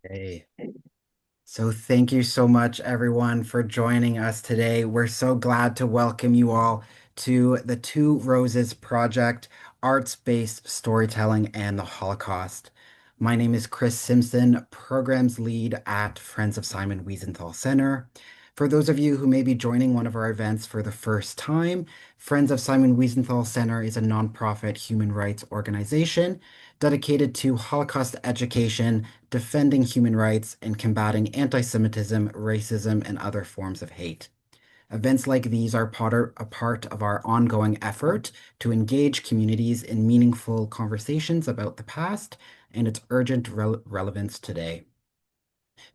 Hey. So thank you so much, everyone, for joining us today. We're so glad to welcome you all to the Two Roses Project, arts-based storytelling and the Holocaust. My name is Chris Simpson, programs lead at Friends of Simon Wiesenthal Center. For those of you who may be joining one of our events for the first time, Friends of Simon Wiesenthal Center is a nonprofit human rights organization dedicated to Holocaust education, defending human rights, and combating anti-Semitism, racism, and other forms of hate. Events like these are a part of our ongoing effort to engage communities in meaningful conversations about the past and its urgent relevance today.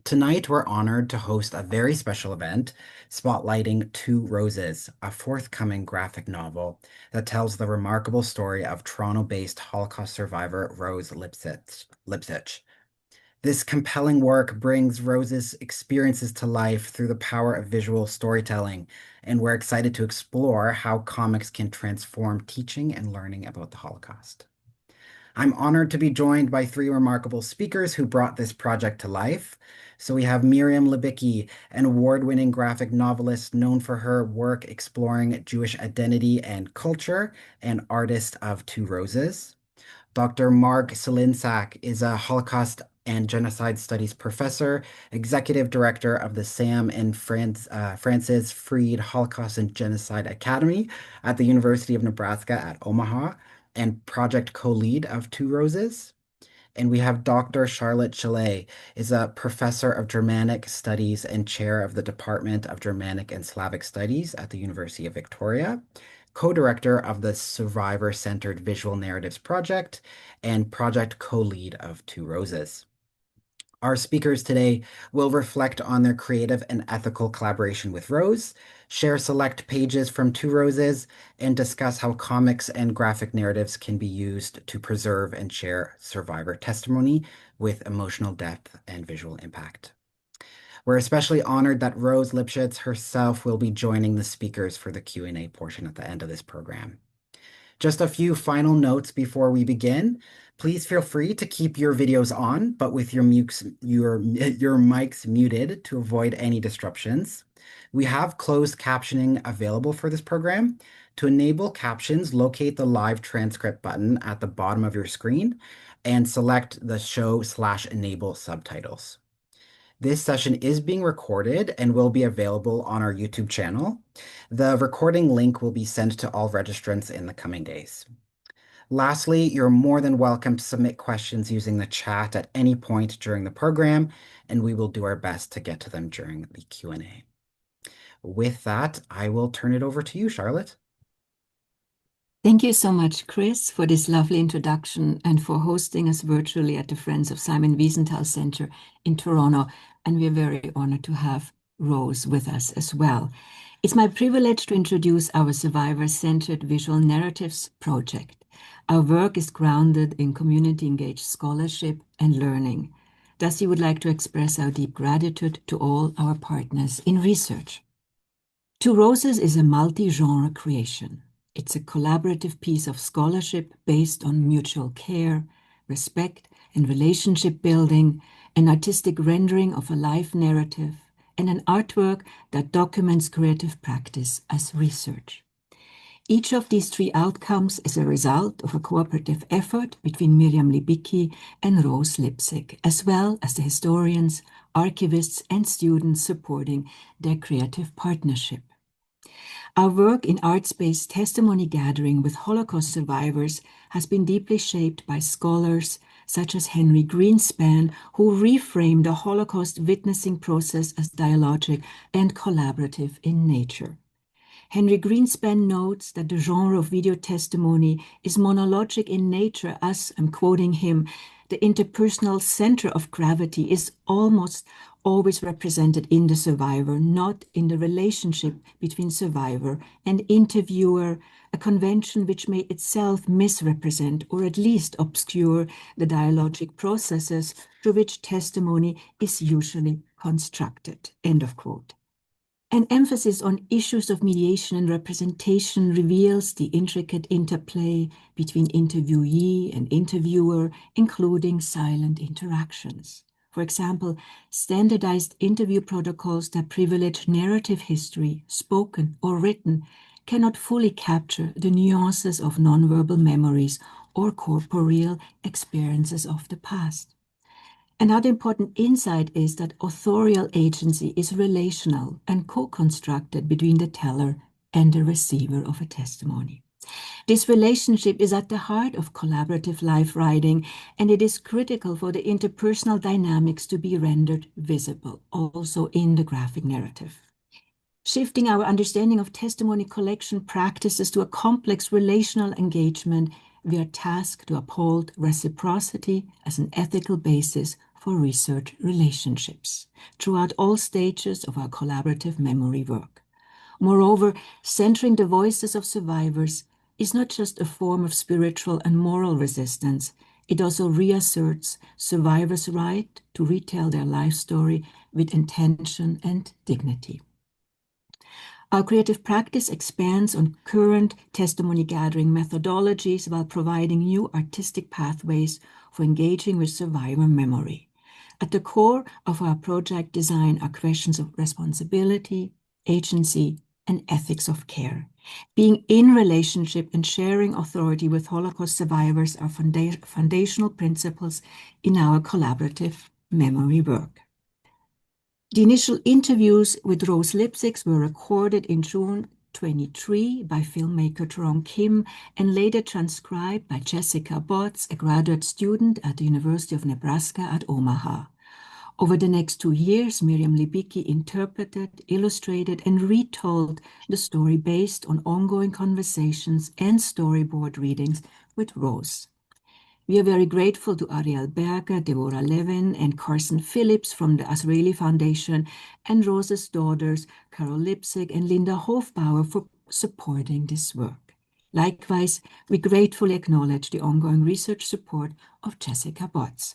Tonight, we're honored to host a very special event spotlighting Two Roses, a forthcoming graphic novel that tells the remarkable story of Toronto-based Holocaust survivor Rose Lipszyc. This compelling work brings Rose's experiences to life through the power of visual storytelling, and we're excited to explore how comics can transform teaching and learning about the Holocaust. I'm honored to be joined by three remarkable speakers who brought this project to life. So we have Miriam Libicki, an award-winning graphic novelist known for her work exploring Jewish identity and culture, and artist of Two Roses. Dr. Mark Celinscak is a Holocaust and Genocide Studies professor, executive director of the Sam and Francis Freed Holocaust and Genocide Academy at the University of Nebraska at Omaha, and project co-lead of Two Roses. And we have Dr. Charlotte Schallié, is a professor of Germanic Studies and chair of the Department of Germanic and Slavic Studies at the University of Victoria, co-director of the Survivor-Centered Visual Narratives Project, and project co-lead of Two Roses. Our speakers today will reflect on their creative and ethical collaboration with Rose, share select pages from Two Roses, and discuss how comics and graphic narratives can be used to preserve and share survivor testimony with emotional depth and visual impact. We're especially honored that Rose Lipszyc herself will be joining the speakers for the Q&A portion at the end of this program. Just a few final notes before we begin. Please feel free to keep your videos on, but with your mics muted to avoid any disruptions. We have closed captioning available for this program. To enable captions, locate the live transcript button at the bottom of your screen and select the show/enable subtitles. This session is being recorded and will be available on our YouTube channel. The recording link will be sent to all registrants in the coming days. Lastly, you're more than welcome to submit questions using the chat at any point during the program, and we will do our best to get to them during the Q&A. With that, I will turn it over to you, Charlotte. Thank you so much, Chris, for this lovely introduction and for hosting us virtually at the Friends of Simon Wiesenthal Center in Toronto. And we're very honored to have Rose with us as well. It's my privilege to introduce our Survivor-Centered Visual Narratives project. Our work is grounded in community-engaged scholarship and learning. Thus, we would like to express our deep gratitude to all our partners in research. Two Roses is a multi-genre creation. It's a collaborative piece of scholarship based on mutual care, respect, and relationship building, an artistic rendering of a life narrative, and an artwork that documents creative practice as research. Each of these three outcomes is a result of a cooperative effort between Miriam Libicki and Rose Lipszyc, as well as the historians, archivists, and students supporting their creative partnership. Our work in arts-based testimony gathering with Holocaust survivors has been deeply shaped by scholars such as Henry Greenspan, who reframed the Holocaust witnessing process as dialogic and collaborative in nature. Henry Greenspan notes that the genre of video testimony is monologic in nature as, I'm quoting him, the interpersonal center of gravity is almost always represented in the survivor, not in the relationship between survivor and interviewer, a convention which may itself misrepresent or at least obscure the dialogic processes through which testimony is usually constructed. End of quote. An emphasis on issues of mediation and representation reveals the intricate interplay between interviewee and interviewer, including silent interactions. For example, standardized interview protocols that privilege narrative history, spoken or written, cannot fully capture the nuances of nonverbal memories or corporeal experiences of the past. Another important insight is that authorial agency is relational and co-constructed between the teller and the receiver of a testimony. This relationship is at the heart of collaborative life writing, and it is critical for the interpersonal dynamics to be rendered visible, also in the graphic narrative. Shifting our understanding of testimony collection practices to a complex relational engagement, we are tasked to uphold reciprocity as an ethical basis for research relationships throughout all stages of our collaborative memory work. Moreover, centering the voices of survivors is not just a form of spiritual and moral resistance, it also reasserts survivors' right to retell their life story with intention and dignity. Our creative practice expands on current testimony gathering methodologies while providing new artistic pathways for engaging with survivor memory. At the core of our project design are questions of responsibility, agency, and ethics of care. Being in relationship and sharing authority with Holocaust survivors are foundational principles in our collaborative memory work. The initial interviews with Rose Lipszyc were recorded in June 23 by filmmaker Jerome Kim and later transcribed by Jessica Botts, a graduate student at the University of Nebraska at Omaha. Over the next 2 years, Miriam Libicki interpreted, illustrated, and retold the story based on ongoing conversations and storyboard readings with Rose. We are very grateful to Ariel Berger, Devorah Levin, and Carson Phillips from the Azrieli Foundation, and Rose's daughters, Carol Lipszyc and Linda Hofbauer, for supporting this work. Likewise, we gratefully acknowledge the ongoing research support of Jessica Botts.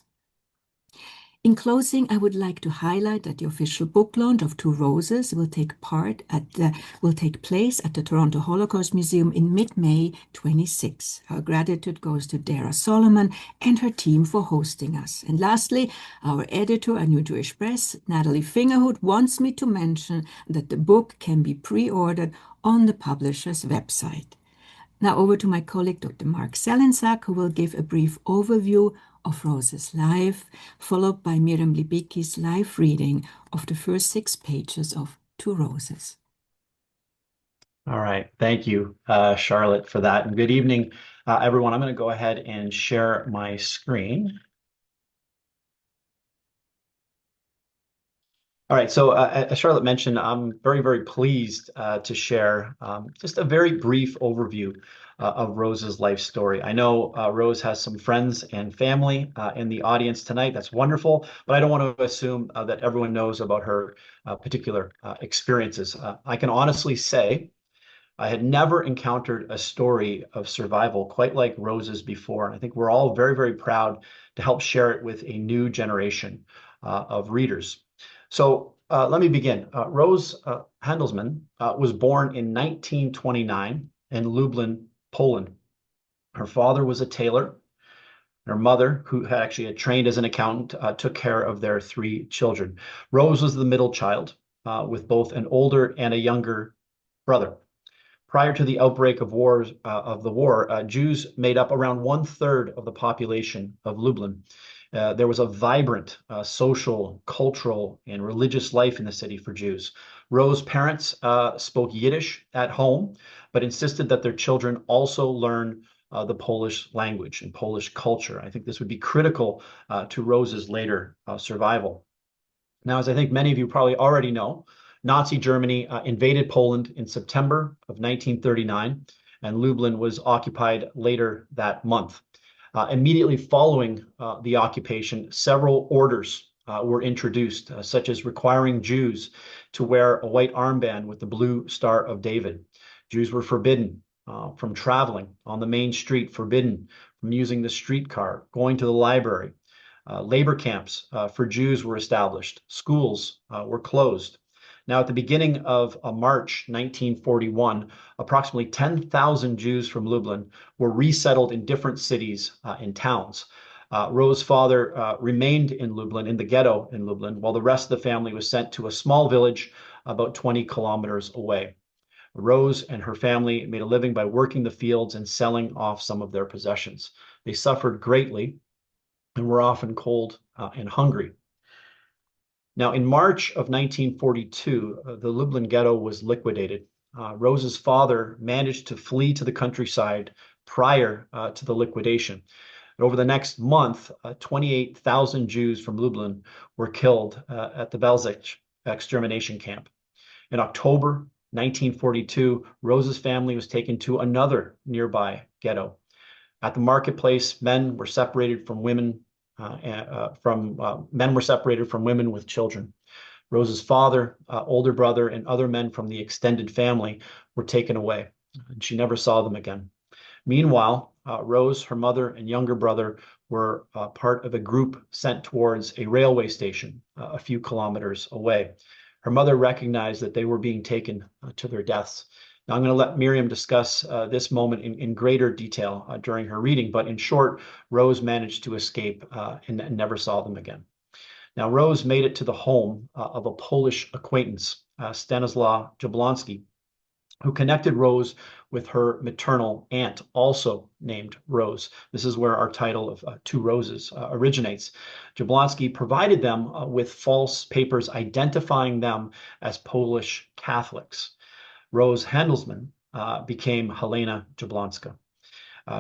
In closing, I would like to highlight that the official book launch of Two Roses will take place at the Toronto Holocaust Museum in mid-May 26. Our gratitude goes to Dara Solomon and her team for hosting us. And lastly, our editor at New Jewish Press, Natalie Fingerhut, wants me to mention that the book can be pre-ordered on the publisher's website. Now over to my colleague, Dr. Mark Celinscak, who will give a brief overview of Rose's life, followed by Miriam Libicki's live reading of the first 6 pages of Two Roses. All right. Thank you, Charlotte, for that. And good evening, everyone. I'm going to go ahead and share my screen. All right, so as Charlotte mentioned, I'm very, very pleased to share just a very brief overview of Rose's life story. I know Rose has some friends and family in the audience tonight. That's wonderful, but I don't want to assume that everyone knows about her particular experiences. I can honestly say I had never encountered a story of survival quite like Rose's before. And I think we're all very, very proud to help share it with a new generation of readers. So let me begin. Rose Handelsman was born in 1929 in Lublin, Poland. Her father was a tailor. Her mother, who actually had trained as an accountant, took care of their 3 children. Rose was the middle child with both an older and a younger brother. Prior to the outbreak of the war, Jews made up around 1/3 of the population of Lublin. There was a vibrant social, cultural, and religious life in the city for Jews. Rose's parents spoke Yiddish at home, but insisted that their children also learn the Polish language and Polish culture. I think this would be critical to Rose's later survival. Now, as I think many of you probably already know, Nazi Germany invaded Poland in September of 1939, and Lublin was occupied later that month. Immediately following the occupation, several orders were introduced, such as requiring Jews to wear a white armband with the blue Star of David. Jews were forbidden from traveling on the main street, forbidden from using the streetcar, going to the library. Labor camps for Jews were established. Schools were closed. Now, at the beginning of March 1941, approximately 10,000 Jews from Lublin were resettled in different cities and towns. Rose's father remained in Lublin, in the ghetto in Lublin, while the rest of the family was sent to a small village about 20 kilometers away. Rose and her family made a living by working the fields and selling off some of their possessions. They suffered greatly and were often cold and hungry. Now, in March of 1942, the Lublin ghetto was liquidated. Rose's father managed to flee to the countryside prior to the liquidation. Over the next month, 28,000 Jews from Lublin were killed at the Belzec extermination camp. In October 1942, Rose's family was taken to another nearby ghetto. At the marketplace, men were separated from women with children. Rose's father, older brother, and other men from the extended family were taken away, and she never saw them again. Meanwhile, Rose, her mother, and younger brother were part of a group sent towards a railway station a few kilometers away. Her mother recognized that they were being taken to their deaths. Now, I'm going to let Miriam discuss this moment in greater detail during her reading, but in short, Rose managed to escape and never saw them again. Now, Rose made it to the home of a Polish acquaintance, Stanislaw Jablonski, who connected Rose with her maternal aunt, also named Rose. This is where our title of Two Roses originates. Jablonski provided them with false papers identifying them as Polish Catholics. Rose Handelsman became Helena Jablonska.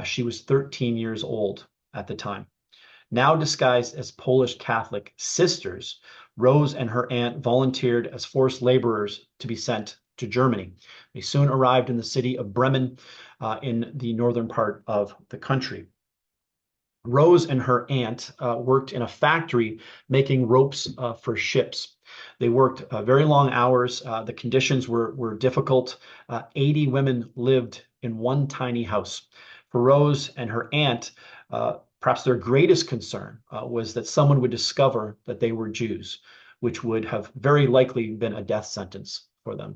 She was 13 years old at the time. Now disguised as Polish Catholic sisters, Rose and her aunt volunteered as forced laborers to be sent to Germany. They soon arrived in the city of Bremen in the northern part of the country. Rose and her aunt worked in a factory making ropes for ships. They worked very long hours. The conditions were difficult. 80 women lived in one tiny house. For Rose and her aunt, perhaps their greatest concern was that someone would discover that they were Jews, which would have very likely been a death sentence for them.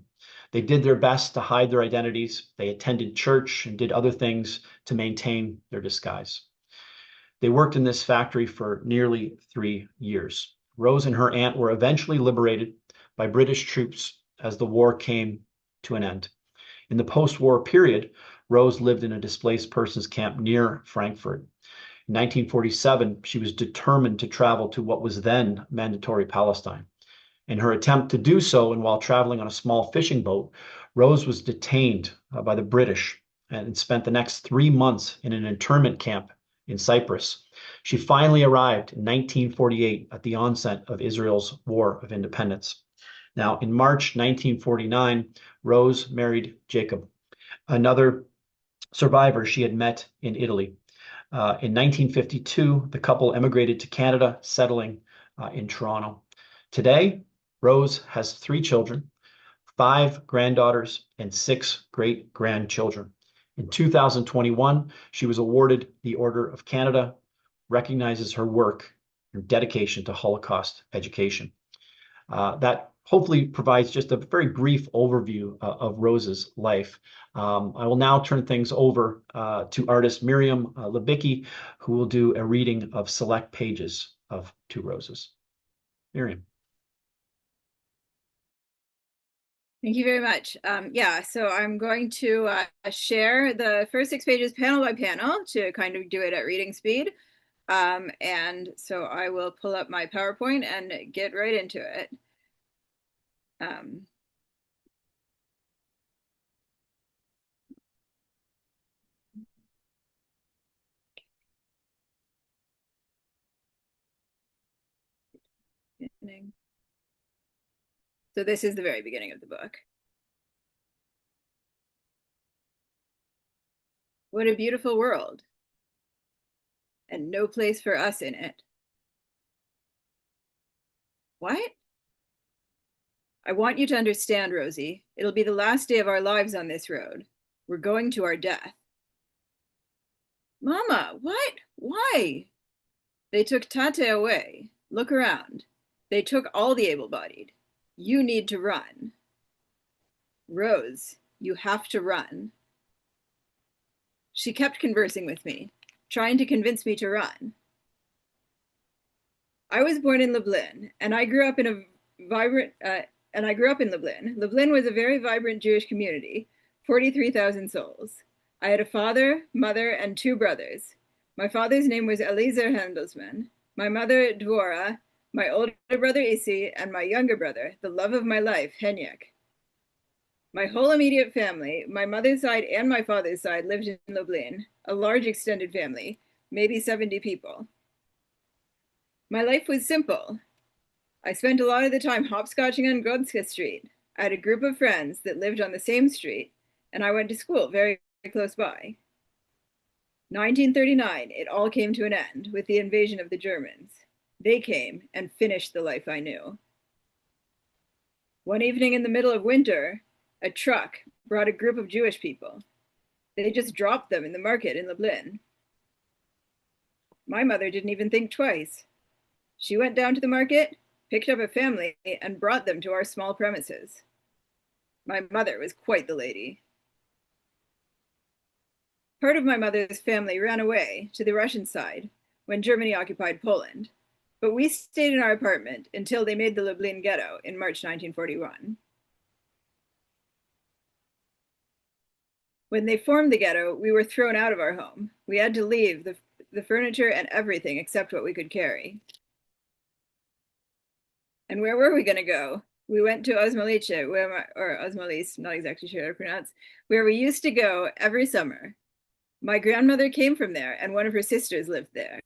They did their best to hide their identities. They attended church and did other things to maintain their disguise. They worked in this factory for nearly 3 years. Rose and her aunt were eventually liberated by British troops as the war came to an end. In the post-war period, Rose lived in a displaced persons camp near Frankfurt. In 1947, she was determined to travel to what was then Mandatory Palestine. In her attempt to do so, and while traveling on a small fishing boat, Rose was detained by the British and spent the next 3 months in an internment camp in Cyprus. She finally arrived in 1948 at the onset of Israel's War of Independence. Now, in March 1949, Rose married Jacob, another survivor she had met in Italy. In 1952, the couple emigrated to Canada, settling in Toronto. Today, Rose has 3 children, 5 granddaughters, and 6 great-grandchildren. In 2021, she was awarded the Order of Canada, recognizes her work and dedication to Holocaust education. That hopefully provides just a very brief overview of Rose's life. I will now turn things over to artist Miriam Libicki, who will do a reading of select pages of Two Roses. Miriam. Thank you very much. Yeah, so I'm going to share the first 6 pages panel by panel to kind of do it at reading speed. And so I will pull up my PowerPoint and get right into it. So this is the very beginning of the book. What a beautiful world, and no place for us in it. What? I want you to understand, Rosie. It'll be the last day of our lives on this road. We're going to our death. Mama, what? Why? They took Tate away. Look around. They took all the able-bodied. You need to run. Rose, you have to run. She kept conversing with me, trying to convince me to run. I was born in Lublin, and I grew up in a vibrant, and I grew up in Lublin. Lublin was a very vibrant Jewish community, 43,000 souls. I had a father, mother, and two brothers. My father's name was Eliezer Handelsman, my mother, Dvora, my older brother, Isi, and my younger brother, the love of my life, Henyek. My whole immediate family, my mother's side and my father's side, lived in Lublin, a large extended family, maybe 70 people. My life was simple. I spent a lot of the time hopscotching on Grodska Street. I had a group of friends that lived on the same street, and I went to school very close by. 1939, it all came to an end with the invasion of the Germans. They came and finished the life I knew. One evening in the middle of winter, a truck brought a group of Jewish people. They just dropped them in the market in Lublin. My mother didn't even think twice. She went down to the market, picked up a family, and brought them to our small premises. My mother was quite the lady. Part of my mother's family ran away to the Russian side when Germany occupied Poland, but we stayed in our apartment until they made the Lublin ghetto in March 1941. When they formed the ghetto, we were thrown out of our home. We had to leave the furniture and everything except what we could carry. And where were we going to go? We went to Osmolice, or Osmolice, not exactly sure how to pronounce, where we used to go every summer. My grandmother came from there, and one of her sisters lived there.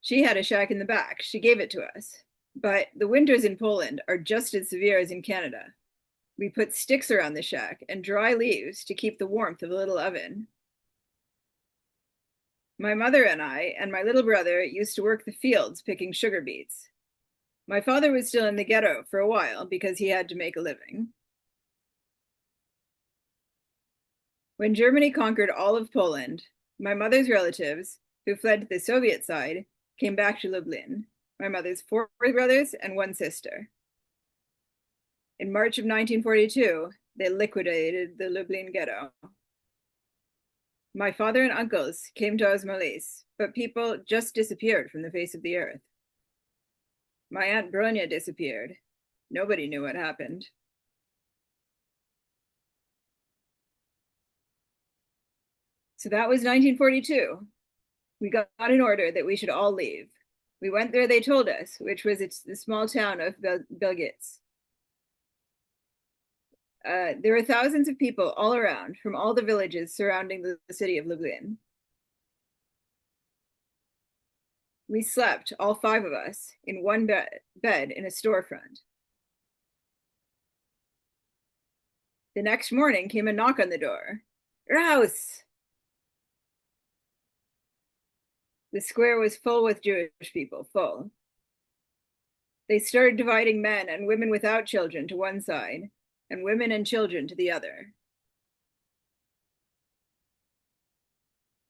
She had a shack in the back. She gave it to us. But the winters in Poland are just as severe as in Canada. We put sticks around the shack and dry leaves to keep the warmth of a little oven. My mother and I and my little brother used to work the fields picking sugar beets. My father was still in the ghetto for a while because he had to make a living. When Germany conquered all of Poland, my mother's relatives, who fled to the Soviet side, came back to Lublin. My mother's 4 brothers and 1 sister. In March of 1942, they liquidated the Lublin ghetto. My father and uncles came to Osmolice, but people just disappeared from the face of the earth. My Aunt Bronya disappeared. Nobody knew what happened. So that was 1942. We got an order that we should all leave. We went there, they told us, which was the small town of Belgitz. There were thousands of people all around from all the villages surrounding the city of Lublin. We slept, all 5 of us, in one bed in a storefront. The next morning came a knock on the door. Raus! The square was full with Jewish people, full. They started dividing men and women without children to one side, and women and children to the other.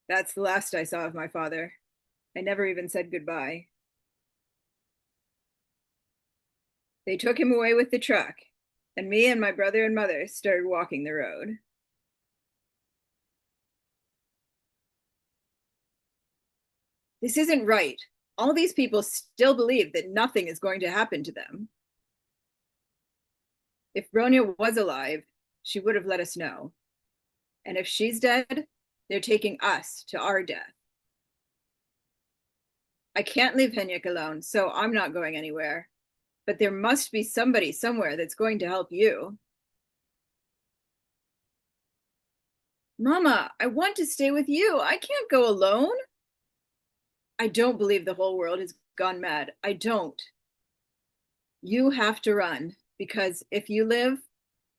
That's the last I saw of my father. I never even said goodbye. They took him away with the truck, and me and my brother and mother started walking the road. This isn't right. All these people still believe that nothing is going to happen to them. If Bronya was alive, she would have let us know. And if she's dead, they're taking us to our death. I can't leave Henyek alone, so I'm not going anywhere. But there must be somebody somewhere that's going to help you. Mama, I want to stay with you. I can't go alone. I don't believe the whole world has gone mad. I don't. You have to run, because if you live,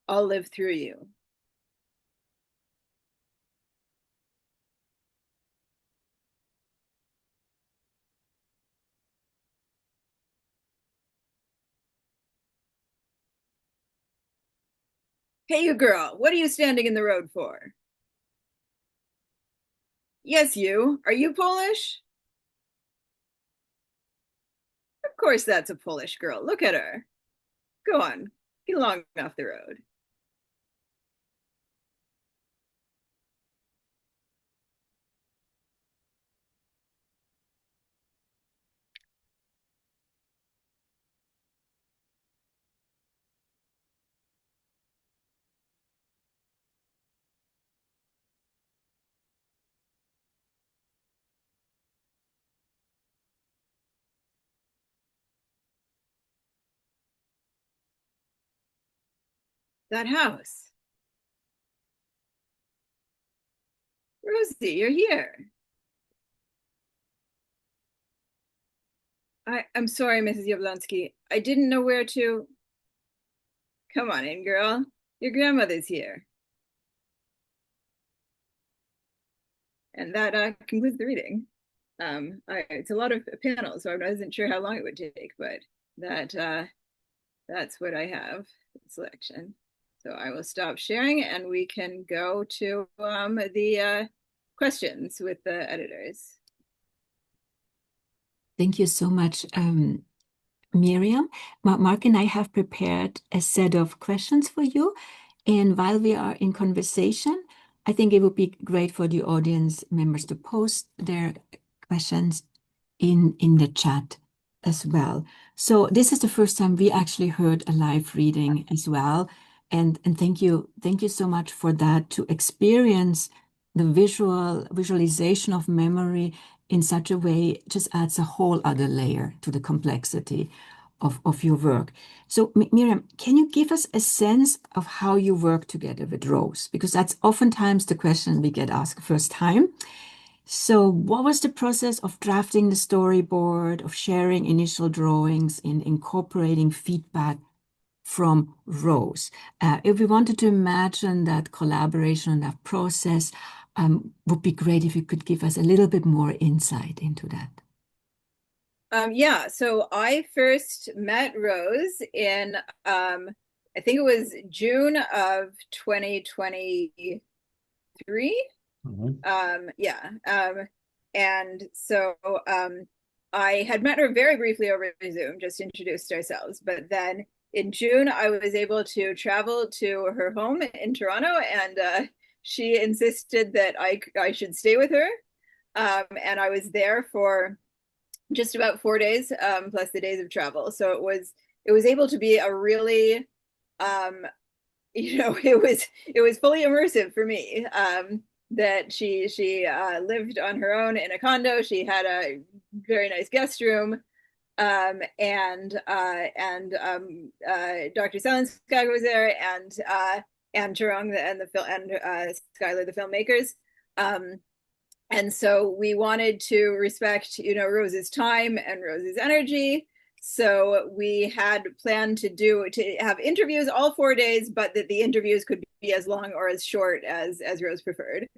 I'll live through you. Hey, you girl, what are you standing in the road for? Yes, you. Are you Polish? Of course that's a Polish girl. Look at her. Go on, get along off the road. that house. Rosie, you're here. I'm sorry, Mrs. Yablonsky. I didn't know where to. Come on in, girl. Your grandmother's here. And that concludes the reading. It's a lot of panels, so I wasn't sure how long it would take, but that's what I have selection. So I will stop sharing and we can go to the questions with the editors. Thank you so much, Miriam. Mark and I have prepared a set of questions for you. And while we are in conversation, I think it would be great for the audience members to post their questions in the chat as well. So this is the first time we actually heard a live reading as well. And thank you so much for that, to experience the visualization of memory in such a way just adds a whole other layer to the complexity of your work. So Miriam, can you give us a sense of how you work together with Rose? Because that's oftentimes the question we get asked first time. So what was the process of drafting the storyboard, of sharing initial drawings, in incorporating feedback from Rose? If we wanted to imagine that collaboration and that process, would be great if you could give us a little bit more insight into that. Yeah, so I first met Rose in, I think it was June of 2023. Yeah. And so I had met her very briefly over Zoom, just introduced ourselves. But then in June, I was able to travel to her home in Toronto, and she insisted that I should stay with her. And I was there for just about 4 days, plus the days of travel. So it was able to be a really, it was fully immersive for me. That she lived on her own in a condo. She had a very nice guest room, and Dr. Celinscak was there, and Jerome and Skylar, the filmmakers. And so we wanted to respect, Rose's time and Rose's energy. So we had planned to have interviews all 4 days, but that the interviews could be as long or as short as Rose preferred.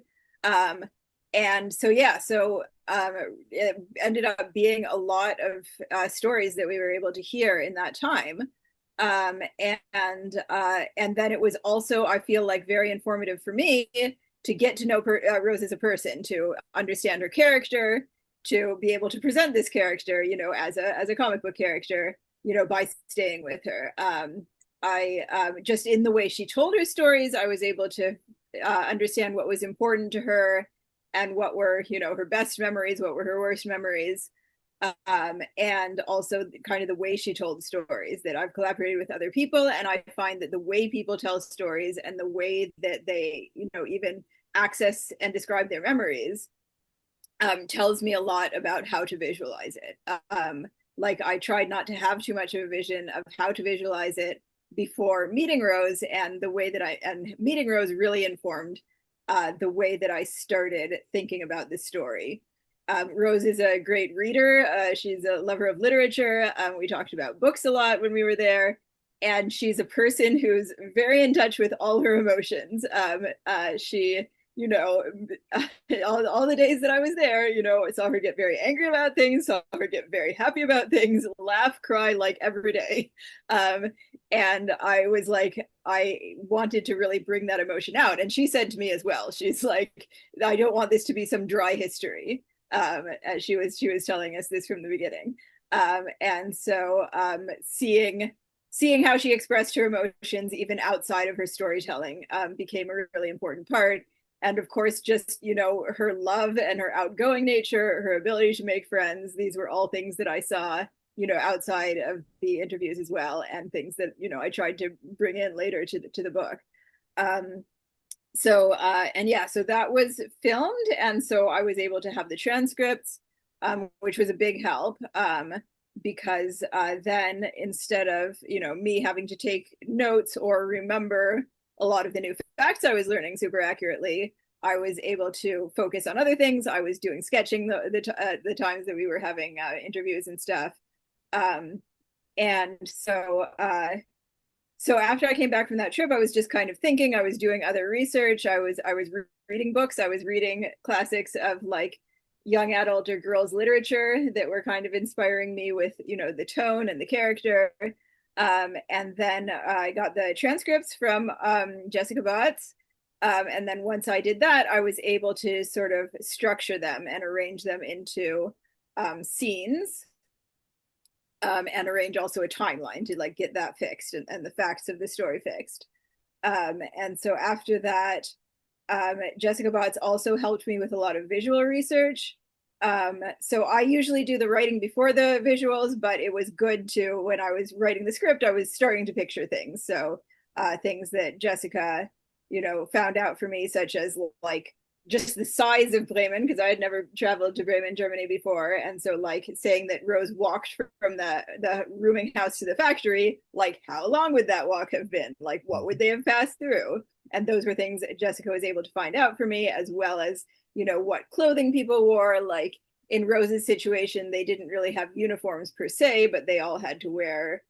And so, yeah, it ended up being a lot of stories that we were able to hear in that time. And then it was also, I feel like, very informative for me to get to know Rose as a person, to understand her character, to be able to present this character, as a comic book character, by staying with her. I just in the way she told her stories, I was able to understand what was important to her and what were, her best memories, what were her worst memories. And also kind of the way she told stories, that I've collaborated with other people, and I find that the way people tell stories and the way that they, even access and describe their memories tells me a lot about how to visualize it. Like, I tried not to have too much of a vision of how to visualize it before meeting Rose, and the way that meeting Rose really informed the way that I started thinking about this story. Rose is a great reader. She's a lover of literature. We talked about books a lot when we were there. And she's a person who's very in touch with all her emotions. She, all the days that I was there, I saw her get very angry about things, saw her get very happy about things, laugh, cry, like, every day. And I was like, I wanted to really bring that emotion out. And she said to me as well, she's like, I don't want this to be some dry history. As she was telling us this from the beginning. And so seeing how she expressed her emotions even outside of her storytelling became a really important part. And of course, just, her love and her outgoing nature, her ability to make friends, these were all things that I saw, outside of the interviews as well, and things that, I tried to bring in later to the book. So that was filmed, and so I was able to have the transcripts, which was a big help. because then instead of, me having to take notes or remember a lot of the new facts I was learning super accurately, I was able to focus on other things. I was doing sketching the times that we were having interviews and stuff. And so after I came back from that trip, I was just kind of thinking. I was doing other research. I was reading books. I was reading classics of like young adult or girls literature that were kind of inspiring me with, the tone and the character. And then I got the transcripts from Jessica Botts. And then once I did that, I was able to sort of structure them and arrange them into scenes, and arrange also a timeline to like get that fixed and the facts of the story fixed. And so after that, Jessica Botts also helped me with a lot of visual research. So I usually do the writing before the visuals, but it was good to, when I was writing the script, I was starting to picture things. So things that Jessica, found out for me, such as like just the size of Bremen, because I had never traveled to Bremen, Germany before. And so like saying that Rose walked from the rooming house to the factory, like how long would that walk have been? Like what would they have passed through? And those were things that Jessica was able to find out for me, as well as, what clothing people wore. Like in Rose's situation, they didn't really have uniforms per se, but they all had to wear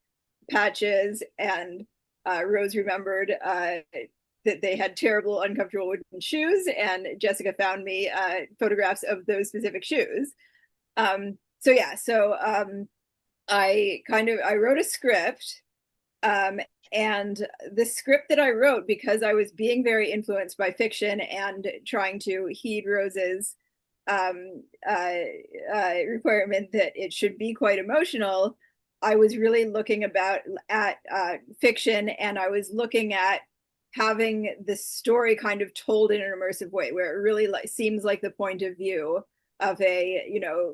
patches. And Rose remembered that they had terrible, uncomfortable wooden shoes, and Jessica found me photographs of those specific shoes. I wrote a script, and the script that I wrote, because I was being very influenced by fiction and trying to heed Rose's requirement that it should be quite emotional, I was really looking at fiction, and I was looking at having the story kind of told in an immersive way, where it really seems like the point of view of a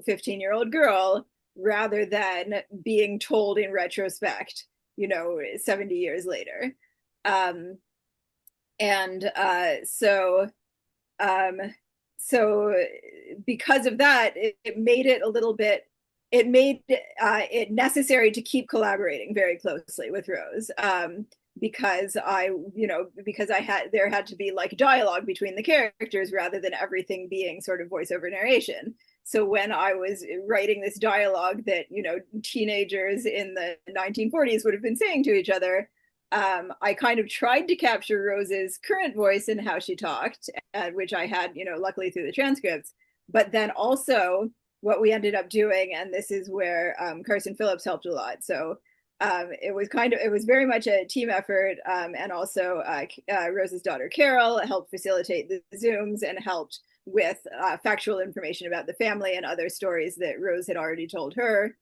15-year-old girl, rather than being told in retrospect 70 years later. So because of that, it made it a little bit, it made it necessary to keep collaborating very closely with Rose, because there had to be like dialogue between the characters rather than everything being sort of voiceover narration. So when I was writing this dialogue that, teenagers in the 1940s would have been saying to each other, I kind of tried to capture Rose's current voice and how she talked, which I had, luckily through the transcripts. But then also what we ended up doing, and this is where Carson Phillips helped a lot. So it was very much a team effort, and also Rose's daughter Carol helped facilitate the Zooms and helped with factual information about the family and other stories that Rose had already told her.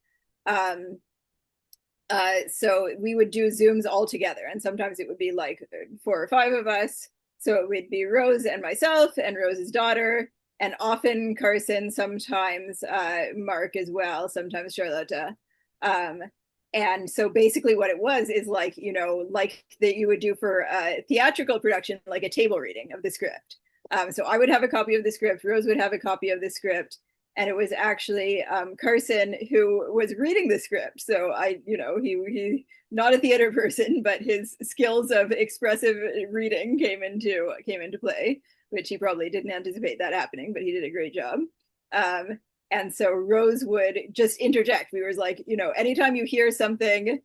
So we would do Zooms all together, and sometimes it would be like 4 or 5 of us. So it would be Rose and myself and Rose's daughter, and often Carson, sometimes Mark as well, sometimes Charlotta. And so basically what it was is like, like that you would do for a theatrical production, like a table reading of the script. So I would have a copy of the script, Rose would have a copy of the script, and it was actually Carson who was reading the script. So he not a theater person, but his skills of expressive reading came into play, which he probably didn't anticipate that happening, but he did a great job. And so Rose would just interject. We were like, anytime you hear something,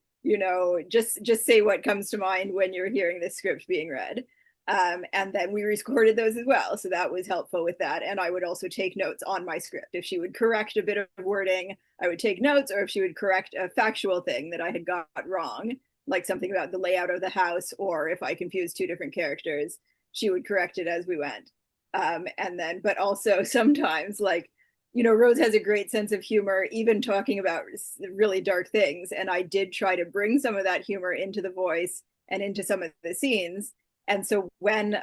just say what comes to mind when you're hearing the script being read. And then we recorded those as well. So that was helpful with that. And I would also take notes on my script. If she would correct a bit of wording, I would take notes, or if she would correct a factual thing that I had got wrong, like something about the layout of the house, or if I confused 2 different characters, she would correct it as we went. But also sometimes Rose has a great sense of humor, even talking about really dark things. And I did try to bring some of that humor into the voice and into some of the scenes. And so when,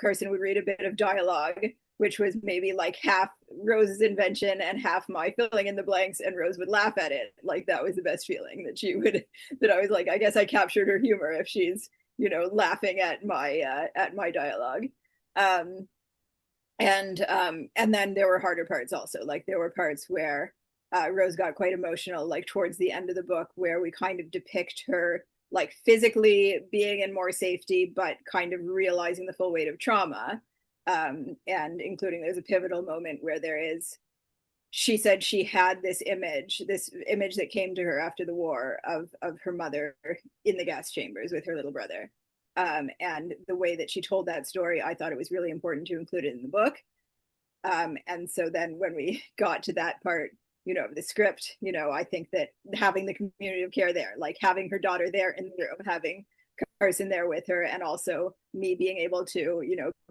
Carson would read a bit of dialogue, which was maybe like half Rose's invention and half my filling in the blanks, and Rose would laugh at it. Like that was the best feeling, that I was like, I guess I captured her humor if she's, laughing at my dialogue. And then there were harder parts also. Like there were parts where Rose got quite emotional, like towards the end of the book, where we kind of depict her like physically being in more safety, but kind of realizing the full weight of trauma. And including there's a pivotal moment where she said she had this image that came to her after the war of her mother in the gas chambers with her little brother. And the way that she told that story, I thought it was really important to include it in the book. And so then when we got to that part, of the script, I think that having the community of care there, like having her daughter there in the room, having Carson there with her, and also me being able to,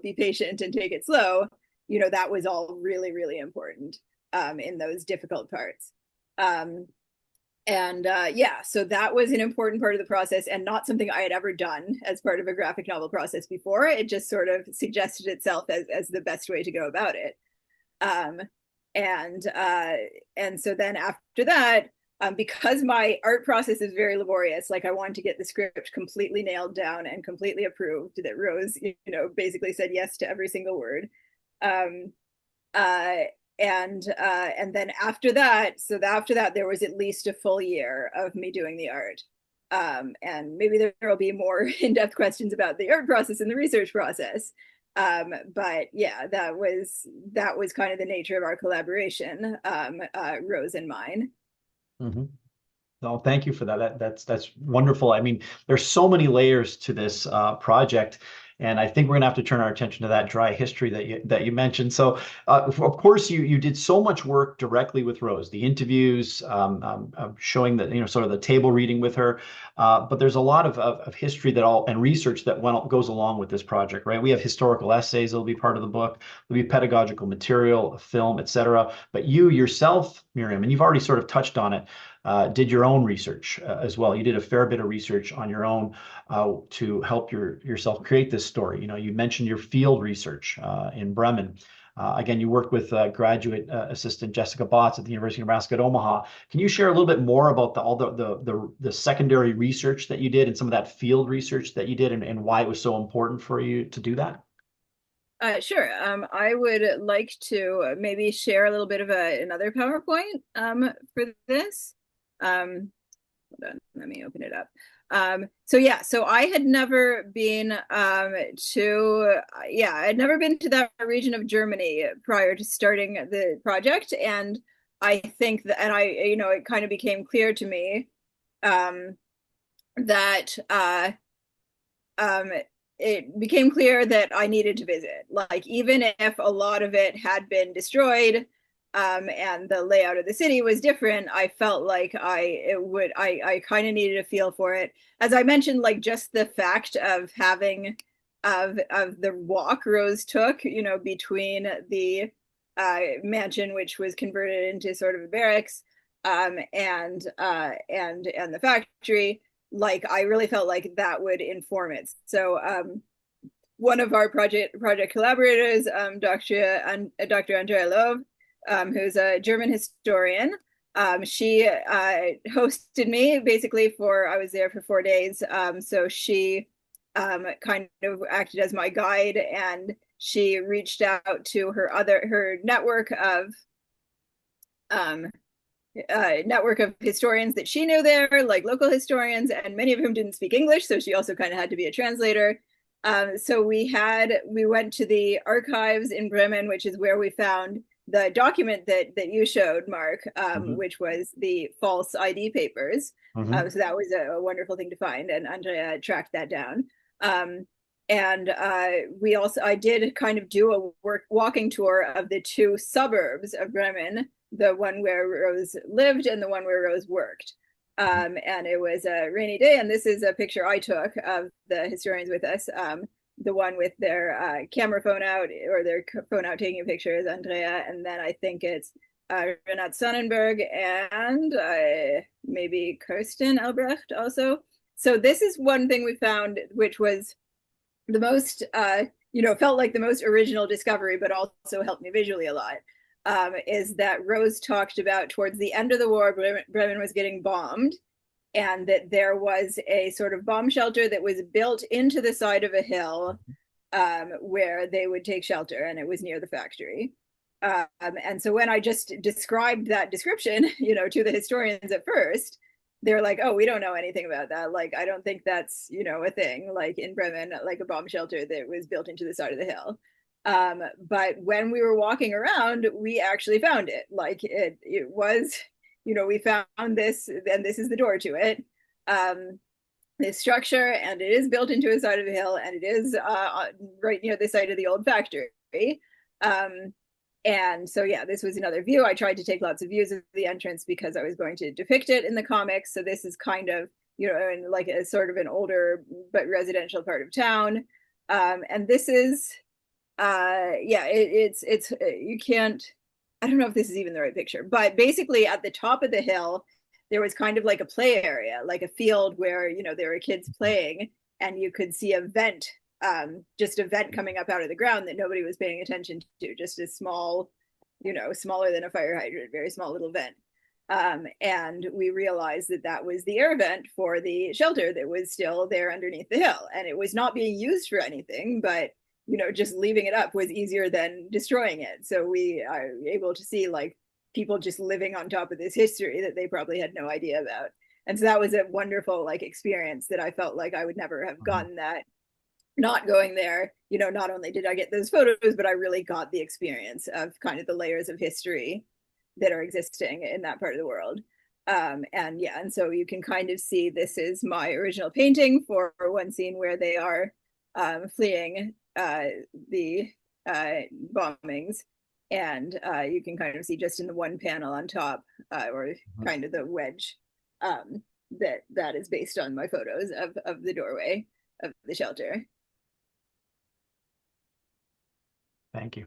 be patient and take it slow, that was all really, really important in those difficult parts. So that was an important part of the process, and not something I had ever done as part of a graphic novel process before. It just sort of suggested itself as the best way to go about it. And so then after that, because my art process is very laborious, like I wanted to get the script completely nailed down and completely approved, that Rose, basically said yes to every single word. And then after that, there was at least a full year of me doing the art. And maybe there will be more in-depth questions about the art process and the research process. But yeah, that was kind of the nature of our collaboration, Rose and mine. Mm-hmm. No, thank you for that. That's wonderful. I mean, there's so many layers to this project, and I think we're gonna have to turn our attention to that dry history that you mentioned. So, of course, you did so much work directly with Rose, the interviews, showing that sort of the table reading with her. But there's a lot of history and research that goes along with this project, right? We have historical essays that'll be part of the book. There'll be pedagogical material, a film, etc. But you yourself, Miriam, and you've already sort of touched on it. Did your own research as well. You did a fair bit of research on your own to help yourself create this story. You mentioned your field research in Bremen. Again, you worked with graduate assistant Jessica Botts at the University of Nebraska at Omaha. Can you share a little bit more about all the secondary research that you did and some of that field research that you did, and why it was so important for you to do that? Sure. I would like to maybe share a little bit of another PowerPoint for this. Hold on, let me open it up. So I had never been to that region of Germany prior to starting the project, and I think that, and it kind of became clear to me that it became clear that I needed to visit. Like, even if a lot of it had been destroyed, and the layout of the city was different, I felt like I kind of needed a feel for it. As I mentioned, like just the fact of having of the walk Rose took, between the mansion, which was converted into sort of a barracks, and the factory. Like, I really felt like that would inform it. So one of our project collaborators, Dr. Andrea Loeb, who's a German historian. She hosted me basically I was there for 4 days. So she kind of acted as my guide, and she reached out to her network of historians that she knew there, like local historians, and many of whom didn't speak English. So she also kind of had to be a translator. So we went to the archives in Bremen, which is where we found the document that you showed, Mark, which was the false ID papers. So that was a wonderful thing to find, and Andrea tracked that down. I did kind of do a walking tour of the two suburbs of Bremen, the one where Rose lived and the one where Rose worked. And it was a rainy day, and this is a picture I took of the historians with us. The one with their camera phone out, or their phone out taking a picture, is Andrea, and then I think it's Renat Sonnenberg and maybe Kirsten Albrecht also. So this is one thing we found, which was the most, felt like the most original discovery, but also helped me visually a lot, is that Rose talked about towards the end of the war, Bremen was getting bombed, and that there was a sort of bomb shelter that was built into the side of a hill where they would take shelter, and it was near the factory. And so when I just described that description, to the historians at first, they're like, oh, we don't know anything about that. Like, I don't think that's, a thing, like in Bremen, like a bomb shelter that was built into the side of the hill. But when we were walking around, we actually found it. Like it was, we found this, and this is the door to it. This structure, and it is built into a side of a hill, and it is right near the site of the old factory. And so, yeah, this was another view. I tried to take lots of views of the entrance because I was going to depict it in the comics. So this is kind of, in like a sort of an older but residential part of town. And this is, it's you can't, I don't know if this is even the right picture, but basically at the top of the hill, there was kind of like a play area, like a field where, there were kids playing, and you could see a vent, just a vent coming up out of the ground that nobody was paying attention to, just a small, smaller than a fire hydrant, very small little vent. And we realized that that was the air vent for the shelter that was still there underneath the hill. And it was not being used for anything, but, just leaving it up was easier than destroying it. So we are able to see like people just living on top of this history that they probably had no idea about. And so that was a wonderful like experience that I felt like I would never have gotten that not going there. Not only did I get those photos, but I really got the experience of kind of the layers of history that are existing in that part of the world. And so you can kind of see this is my original painting for one scene where they are fleeing the bombings. And you can kind of see just in the one panel on top, or kind of the wedge, that is based on my photos of the doorway of the shelter. Thank you.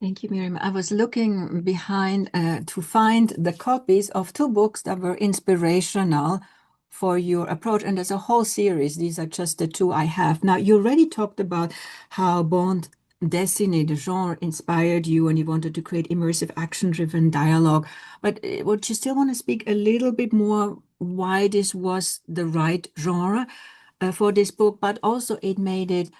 Thank you, Miriam. I was looking behind to find the copies of two books that were inspirational for your approach. And there's a whole series. These are just the two I have. Now, you already talked about how bande dessinée, the genre, inspired you and you wanted to create immersive, action-driven dialogue. But would you still want to speak a little bit more why this was the right genre for this book, but also it made it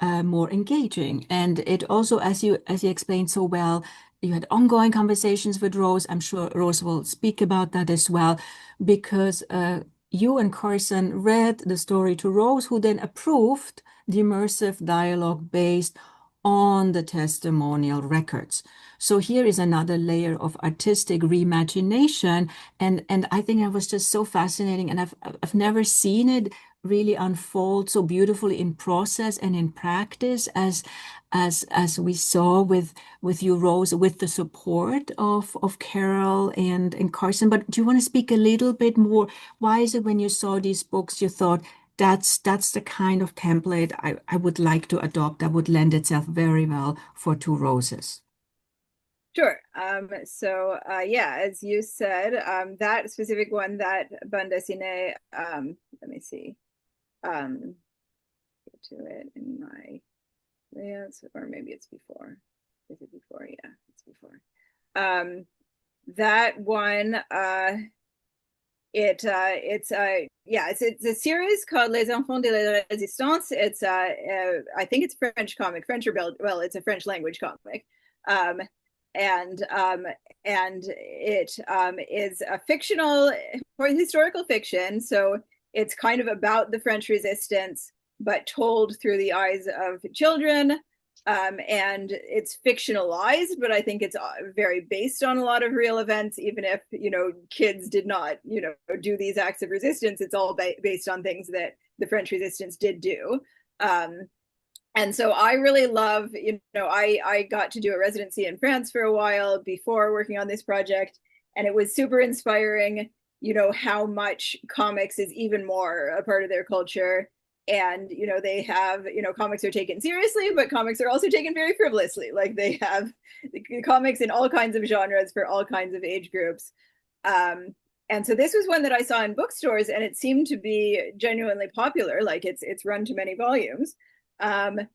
more engaging. And it also, as you explained so well, you had ongoing conversations with Rose. I'm sure Rose will speak about that as well, because you and Carson read the story to Rose, who then approved the immersive dialogue based on the testimonial records. So here is another layer of artistic reimagination. And I think that was just so fascinating. And I've never seen it really unfold so beautifully in process and in practice as we saw with you, Rose, with the support of Carol and Carson. But do you want to speak a little bit more? Why is it when you saw these books, you thought that's the kind of template I would like to adopt that would lend itself very well for Two Roses? Sure. As you said, that specific one, that bande dessinée, let me see. Get to it in my layouts, or maybe it's before. Is it before? Yeah, it's before. That one, it's a series called Les Enfants de la Résistance. It's I think it's French comic, French or well, it's a French language comic. And it is a fictional or historical fiction. So it's kind of about the French resistance, but told through the eyes of children. And it's fictionalized, but I think it's very based on a lot of real events, even if, kids did not, do these acts of resistance. It's all based on things that the French resistance did do. And so I really love, I got to do a residency in France for a while before working on this project, and it was super inspiring, how much comics is even more a part of their culture. And, they have, comics are taken seriously, but comics are also taken very frivolously. Like they have comics in all kinds of genres for all kinds of age groups. And so this was one that I saw in bookstores, and it seemed to be genuinely popular. Like it's run to many volumes. And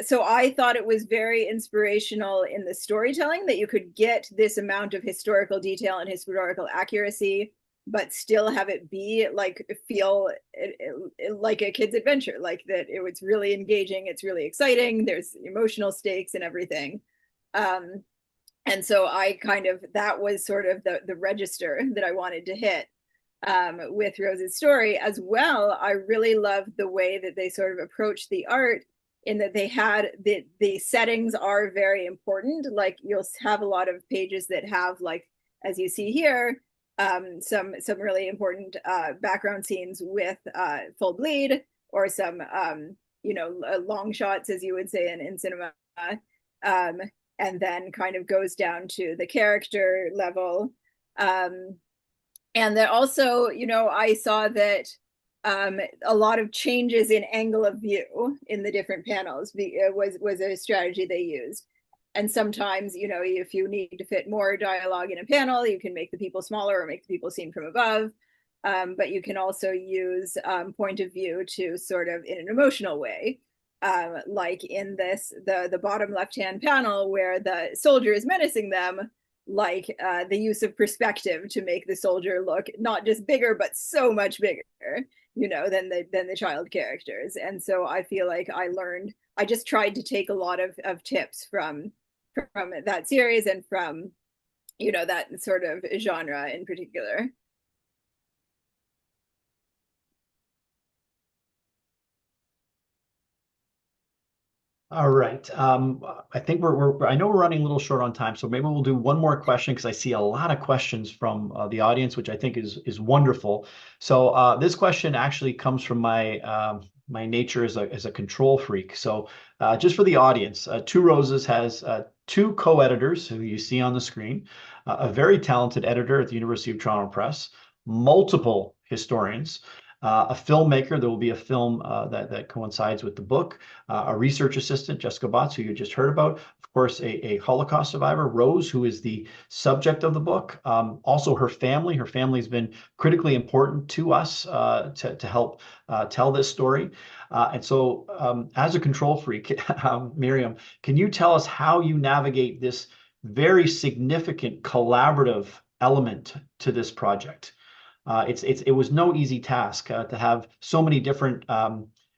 so I thought it was very inspirational in the storytelling that you could get this amount of historical detail and historical accuracy but still have it be like feel like a kid's adventure, like that it's really engaging, it's really exciting, there's emotional stakes and everything. And so I that was sort of the register that I wanted to hit with Rose's story. As well, I really loved the way that they sort of approached the art, in that they had the settings are very important. Like you'll have a lot of pages that have, like, as you see here, some really important background scenes with full bleed, or some long shots, as you would say in cinema, and then kind of goes down to the character level. And that also, I saw that a lot of changes in angle of view in the different panels was a strategy they used. And sometimes, if you need to fit more dialogue in a panel, you can make the people smaller or make the people seen from above. But you can also use point of view to sort of in an emotional way. Like in the bottom left-hand panel where the soldier is menacing them, like the use of perspective to make the soldier look not just bigger, but so much bigger, than the child characters. And so I feel like I just tried to take a lot of tips from that series and from, that sort of genre in particular. All right. I think I know we're running a little short on time, so maybe we'll do one more question, because I see a lot of questions from the audience, which I think is wonderful. So this question actually comes from my nature as a control freak. So just for the audience, Two Roses has two co-editors who you see on the screen, a very talented editor at the University of Toronto Press, multiple historians, a filmmaker. There will be a film that coincides with the book, a research assistant, Jessica Botts, who you just heard about, of course, a Holocaust survivor, Rose, who is the subject of the book. Also her family. Her family has been critically important to us to help tell this story. And so as a control freak, Miriam, can you tell us how you navigate this very significant collaborative element to this project? It was no easy task to have so many different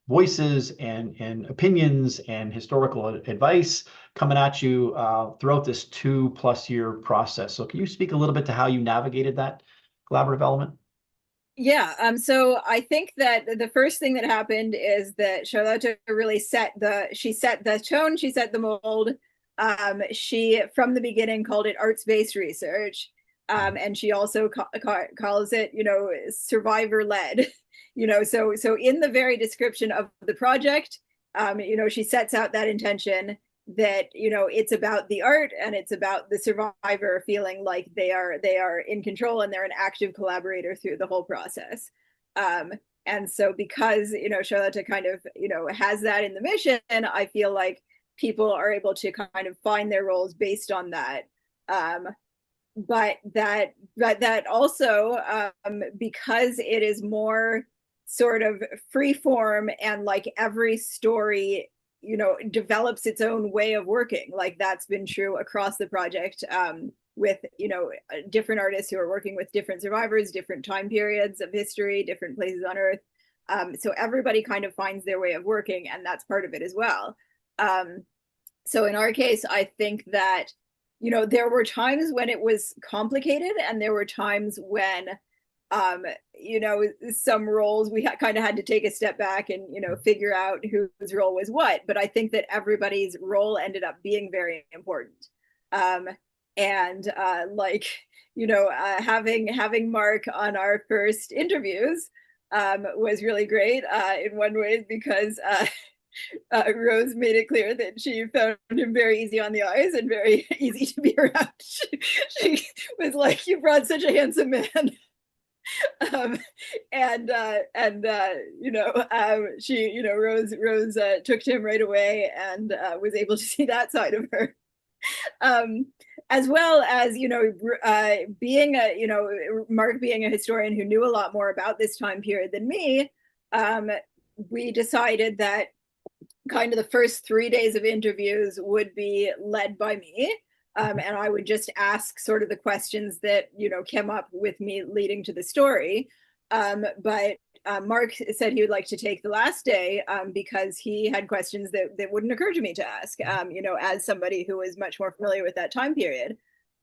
voices and opinions and historical advice coming at you throughout this 2+ year process. So can you speak a little bit to how you navigated that collaborative element? Yeah, so I think that the first thing that happened is that Charlotte really set the tone, she set the mold. She, from the beginning, called it arts-based research. And she also calls it, survivor-led. So in the very description of the project, she sets out that intention that, it's about the art and it's about the survivor feeling like they are in control and they're an active collaborator through the whole process. And so because, Charlotte kind of, has that in the mission, I feel like people are able to kind of find their roles based on that. But that also, because it is more sort of free form and like every story, develops its own way of working. Like that's been true across the project, with, different artists who are working with different survivors, different time periods of history, different places on Earth. So everybody kind of finds their way of working, and that's part of it as well. So in our case, I think that, there were times when it was complicated, and there were times when, some roles we kind of had to take a step back and, figure out whose role was what. But I think that everybody's role ended up being very important. And having Mark on our first interviews was really great in one way, because Rose made it clear that she found him very easy on the eyes and very easy to be around. She was like, "You brought such a handsome man." Rose took to him right away and was able to see that side of her. As well as, being Mark being a historian who knew a lot more about this time period than me, we decided that kind of the first 3 days of interviews would be led by me. And I would just ask sort of the questions that, came up with me leading to the story. But Mark said he would like to take the last day because he had questions that wouldn't occur to me to ask, as somebody who is much more familiar with that time period.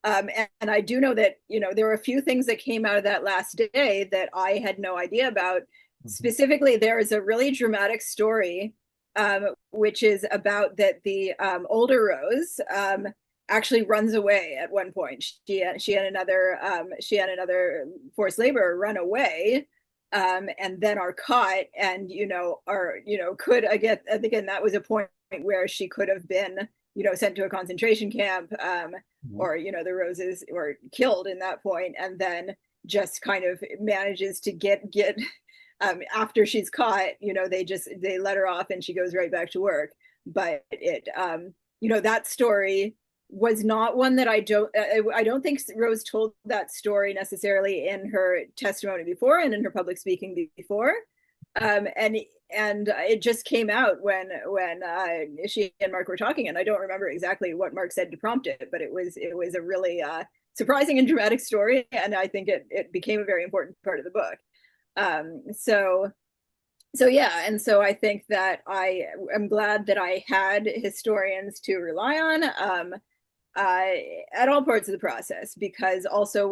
And I do know that, there were a few things that came out of that last day that I had no idea about. Specifically, there is a really dramatic story, which is about that the older Rose actually runs away at one point. She had another forced labor run away, and then are caught, and could again that was a point where she could have been sent to a concentration camp, or the Roses were killed in that point, and then just kind of manages to get after she's caught, they let her off and she goes right back to work. But that story was not one that I don't think Rose told that story necessarily in her testimony before and in her public speaking before. And it just came out when she and Mark were talking, and I don't remember exactly what Mark said to prompt it, but it was a really surprising and dramatic story, and I think it became a very important part of the book. So yeah, and so I think that I am glad that I had historians to rely on at all parts of the process, because also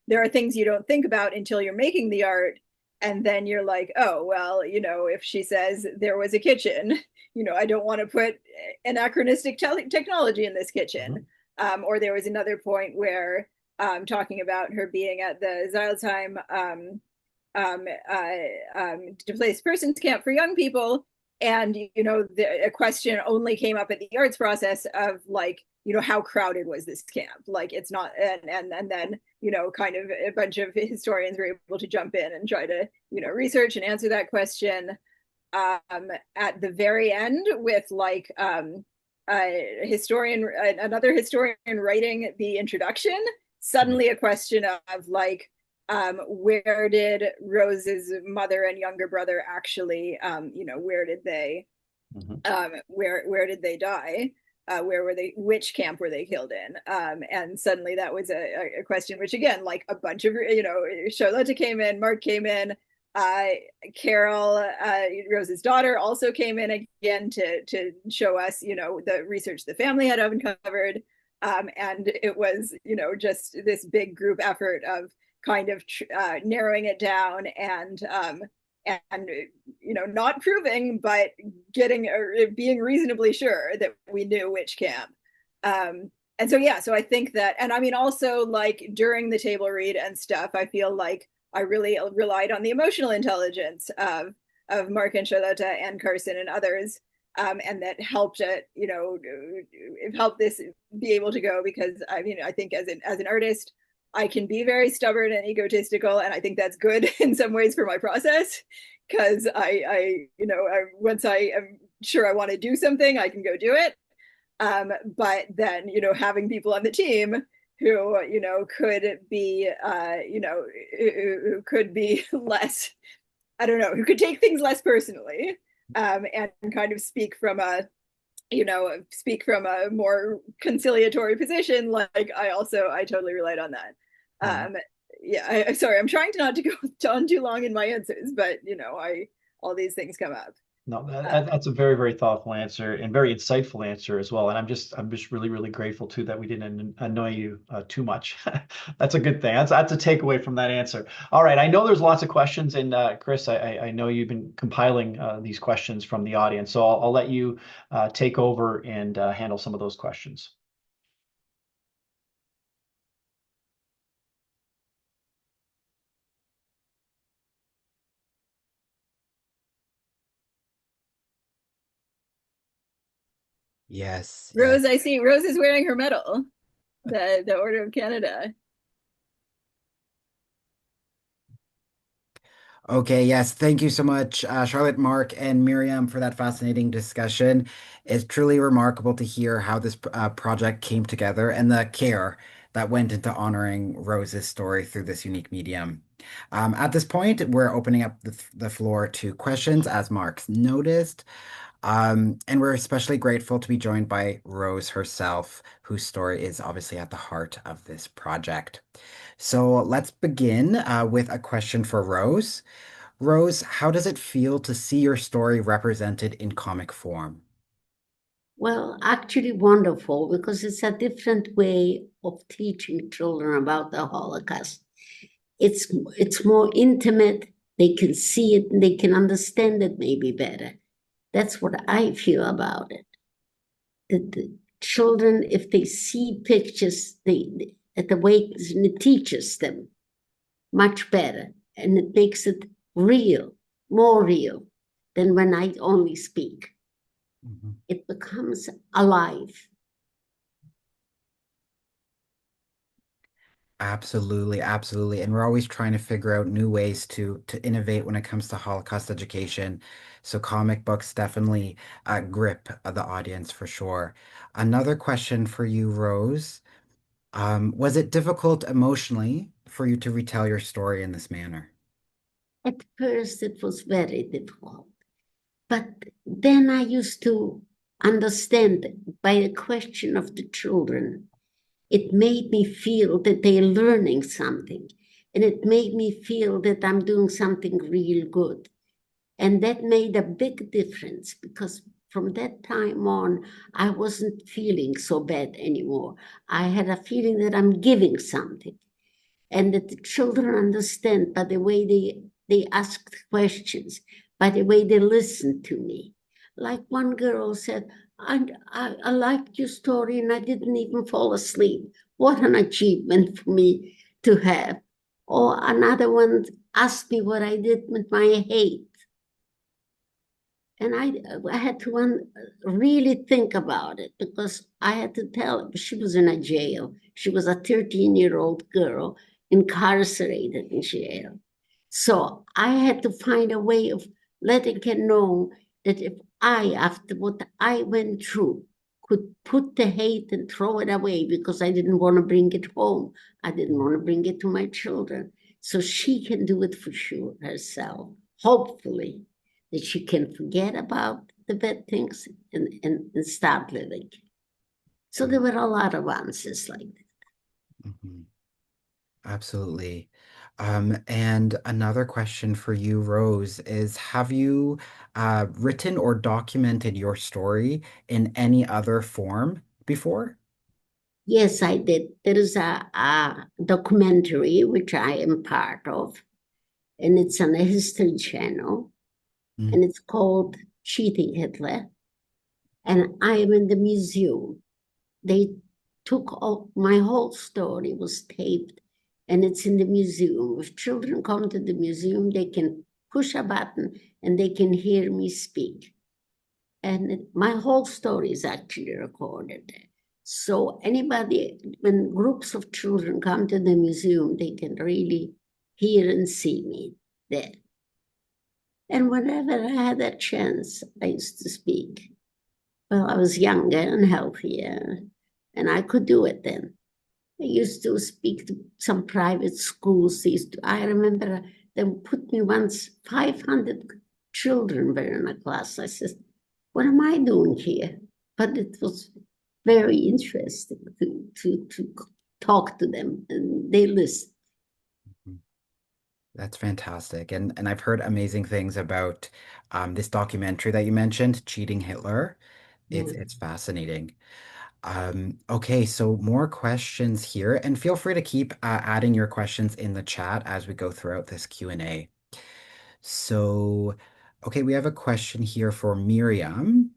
there are things you don't think about until you're making the art, and then you're like, oh well, if she says there was a kitchen, I don't want to put anachronistic technology in this kitchen. Or there was another point where talking about her being at the Xylsheim displaced persons camp for young people, and a question only came up at the arts process of like, how crowded was this camp? Like, it's not, and then kind of a bunch of historians were able to jump in and try to research and answer that question. At the very end, with like another historian writing the introduction, suddenly a question of like, where did Rose's mother and younger brother actually, where did they die? Where were they? Which camp were they killed in? And suddenly that was a question, which again, like a bunch of, Charlotte came in, Mark came in, Carol, Rose's daughter, also came in again to show us, the research the family had uncovered. And it was, just this big group effort of kind of narrowing it down and not proving, but being reasonably sure that we knew which camp. And so yeah, so I think that, and I mean also like during the table read and stuff, I feel like I really relied on the emotional intelligence of Mark and Charlotte and Carson and others, and that helped it, it helped this be able to go, because I think as an artist, I can be very stubborn and egotistical, and I think that's good in some ways for my process, because once I am sure I want to do something, I can go do it. But then, having people on the team who, could be, who could be less, I don't know, who could take things less personally, and kind of speak from a more conciliatory position. Like I totally relied on that. Yeah, sorry, I'm trying not to go on too long in my answers, but all these things come up. No, that's a very, very thoughtful answer and very insightful answer as well. And I'm just really, really grateful too that we didn't annoy you too much. That's a good thing. That's a takeaway from that answer. All right, I know there's lots of questions, and Chris, I know you've been compiling these questions from the audience, so I'll let you take over and handle some of those questions. Yes, Rose, yes. I see Rose is wearing her medal, the Order of Canada. Okay, yes. Thank you so much, Charlotte, Mark, and Miriam, for that fascinating discussion. It's truly remarkable to hear how this project came together and the care that went into honoring Rose's story through this unique medium. At this point, we're opening up the floor to questions, as Mark's noticed. And we're especially grateful to be joined by Rose herself, whose story is obviously at the heart of this project. So let's begin with a question for Rose. Rose, how does it feel to see your story represented in comic form? Well, actually, wonderful because it's a different way of teaching children about the Holocaust. It's more intimate. They can see it and they can understand it maybe better. That's what I feel about it. That the children, if they see pictures, at the way it teaches them much better, and it makes it real, more real than when I only speak. Mhm. It becomes alive. Absolutely, absolutely. And we're always trying to figure out new ways to innovate when it comes to Holocaust education. So comic books definitely grip the audience for sure. Another question for you, Rose. Was it difficult emotionally for you to retell your story in this manner? At first, it was very difficult. But then I used to understand by the question of the children. It made me feel that they're learning something. And it made me feel that I'm doing something real good. And that made a big difference because from that time on, I wasn't feeling so bad anymore. I had a feeling that I'm giving something and that the children understand by the way they asked questions, by the way they listened to me. Like one girl said, I liked your story and I didn't even fall asleep. What an achievement for me to have. Or another one asked me what I did with my hate. And I had to really think about it because I had to tell her she was in a jail. She was a 13-year-old girl incarcerated in jail. So I had to find a way of letting her know that if I, after what I went through, could put the hate and throw it away because I didn't want to bring it home. I didn't want to bring it to my children. So she can do it for sure herself, hopefully that she can forget about the bad things and start living. So there were a lot of answers like that. Mhm. Absolutely. And another question for you, Rose, is have you written or documented your story in any other form before? Yes, I did. There is a documentary which I am part of, and it's on the History Channel, Mm. and it's called Cheating Hitler. And I am in the museum. They took all my whole story was taped and it's in the museum. If children come to the museum, they can push a button and they can hear me speak. And my whole story is actually recorded there. So anybody, when groups of children come to the museum, they can really hear and see me there. And whenever I had a chance, I used to speak. Well, I was younger and healthier, and I could do it then. I used to speak to some private schools. I remember them put me once, 500 children were in a class. I said, what am I doing here? But it was very interesting to talk to them, and they listened. That's fantastic. And I've heard amazing things about this documentary that you mentioned, Cheating Hitler. Yeah. It's fascinating. Okay, so more questions here, and feel free to keep adding your questions in the chat as we go throughout this Q&A. So, okay, we have a question here for Miriam.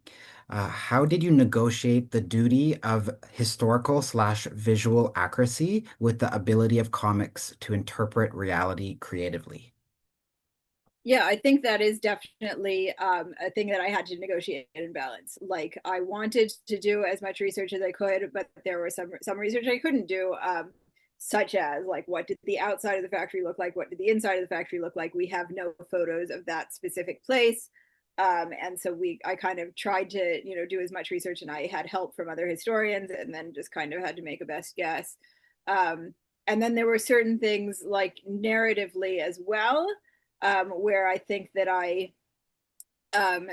How did you negotiate the duty of historical slash visual accuracy with the ability of comics to interpret reality creatively? Yeah, I think that is definitely a thing that I had to negotiate and balance. Like, I wanted to do as much research as I could, but there was some research I couldn't do, such as like what did the outside of the factory look like? What did the inside of the factory look like? We have no photos of that specific place. And so I kind of tried to, do as much research, and I had help from other historians, and then just kind of had to make a best guess. And then there were certain things like narratively as well, where I think that I, um,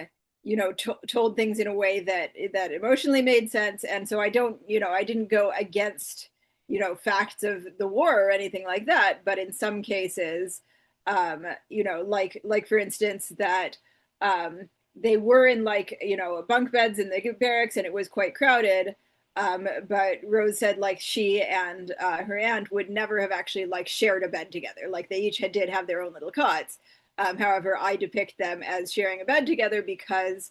told things in a way that emotionally made sense. And so I didn't go against, facts of the war or anything like that. But in some cases, like for instance, that they were in bunk beds in the barracks and it was quite crowded. But Rose said like she and her aunt would never have actually like shared a bed together. Like they each did have their own little cots. However, I depict them as sharing a bed together because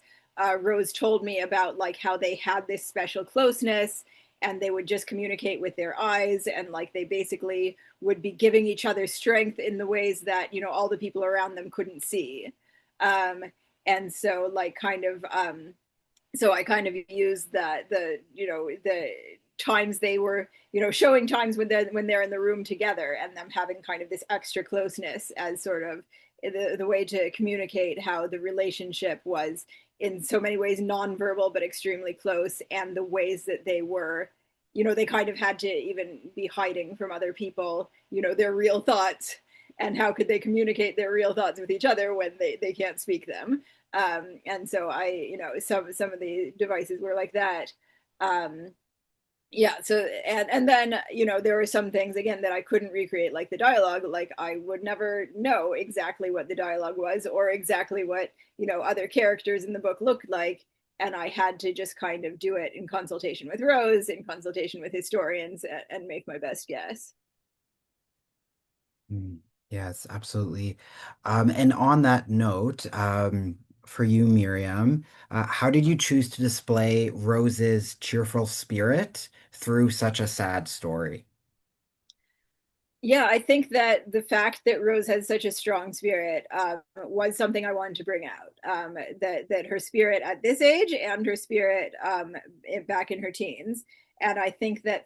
Rose told me about like how they had this special closeness and they would just communicate with their eyes, and like they basically would be giving each other strength in the ways that all the people around them couldn't see. Um, and so like kind of so I kind of used the times they were showing times when they're in the room together and them having kind of this extra closeness as sort of the way to communicate how the relationship was in so many ways nonverbal but extremely close, and the ways that they were, they kind of had to even be hiding from other people, their real thoughts, and how could they communicate their real thoughts with each other when they can't speak them. And so some of the devices were like that. Um, yeah, so and then there were some things again that I couldn't recreate, like the dialogue. Like I would never know exactly what the dialogue was or exactly what other characters in the book looked like, and I had to just kind of do it in consultation with Rose, in consultation with historians, and make my best guess. Yes, absolutely. And on that note, for you, Miriam, how did you choose to display Rose's cheerful spirit through such a sad story? Yeah, I think that the fact that Rose has such a strong spirit was something I wanted to bring out. That her spirit at this age and her spirit back in her teens, and I think that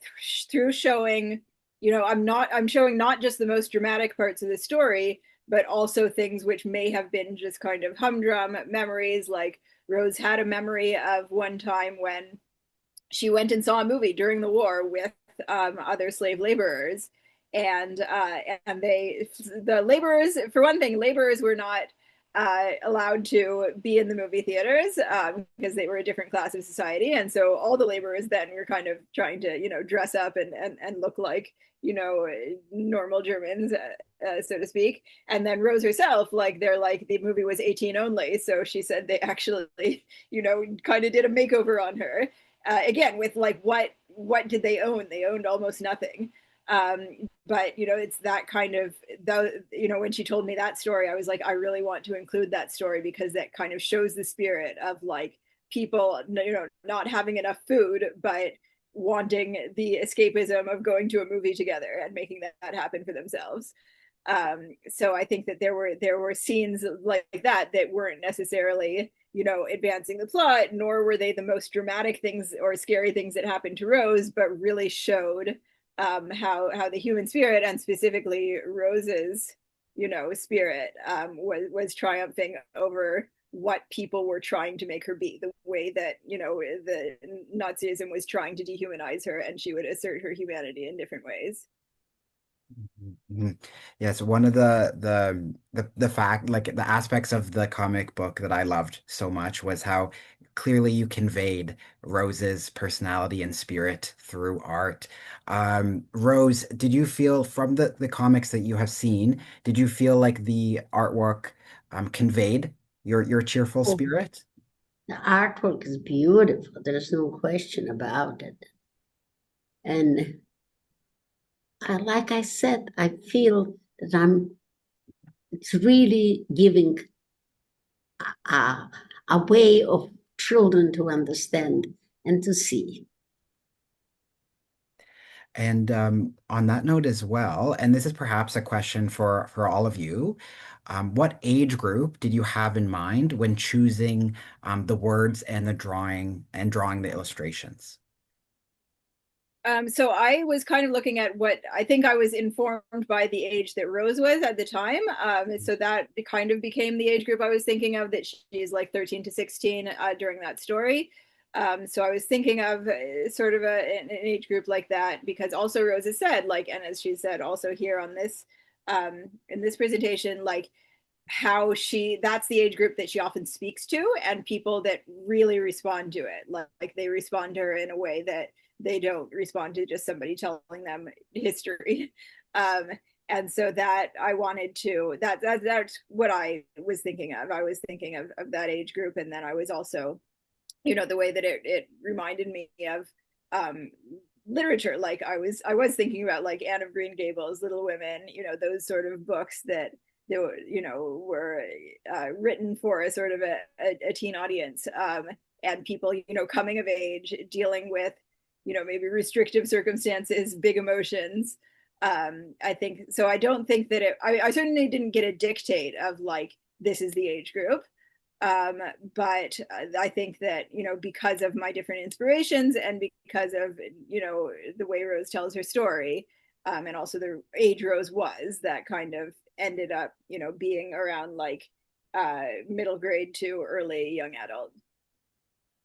through showing, I'm showing not just the most dramatic parts of the story, but also things which may have been just kind of humdrum memories. Like Rose had a memory of one time when she went and saw a movie during the war with other slave laborers, and the laborers, for one thing, laborers were not allowed to be in the movie theaters because they were a different class of society, and so all the laborers then were kind of trying to dress up and look like normal Germans, so to speak. And then Rose herself, like they're like the movie was 18 only, so she said they actually kind of did a makeover on her, again with like what did they own? They owned almost nothing. But it's that kind of, though, when she told me that story, I was like, I really want to include that story because that kind of shows the spirit of like people not having enough food but wanting the escapism of going to a movie together and making that happen for themselves. So I think that there were scenes like that weren't necessarily advancing the plot, nor were they the most dramatic things or scary things that happened to Rose, but really showed how the human spirit, and specifically Rose's spirit, was triumphing over what people were trying to make her be, the way that the Nazism was trying to dehumanize her, and she would assert her humanity in different ways. Mhm. Yes, one of the fact like the aspects of the comic book that I loved so much was how clearly you conveyed Rose's personality and spirit through art. Rose, did you feel from the comics that you have seen, did you feel like the artwork conveyed your cheerful Oh, spirit? the artwork is beautiful. There's no question about it. And like I said, I feel that it's really giving a, a way of children to understand and to see. And on that note as well, and this is perhaps a question for all of you, what age group did you have in mind when choosing the words and the drawing the illustrations? So I was kind of looking at what I think I was informed by the age that Rose was at the time. So that kind of became the age group I was thinking of, that she's like 13 to 16 during that story. So I was thinking of sort of an age group like that, because also Rose has said, like, and as she said also here on this in this presentation, like how that's the age group that she often speaks to, and people that really respond to it. Like they respond to her in a way that they don't respond to just somebody telling them history. Um, and so that I wanted to, that's what I was thinking of. I was thinking of that age group. And then I was also, the way that it reminded me of literature. Like I was thinking about like Anne of Green Gables, Little Women, those sort of books that were written for a sort of a teen audience, and people, coming of age, dealing with, maybe restrictive circumstances, big emotions. I think so. I don't think that I certainly didn't get a dictate of like, this is the age group. But I think that, because of my different inspirations and because of, the way Rose tells her story, and also the age Rose was, that kind of ended up, being around like middle grade to early young adult.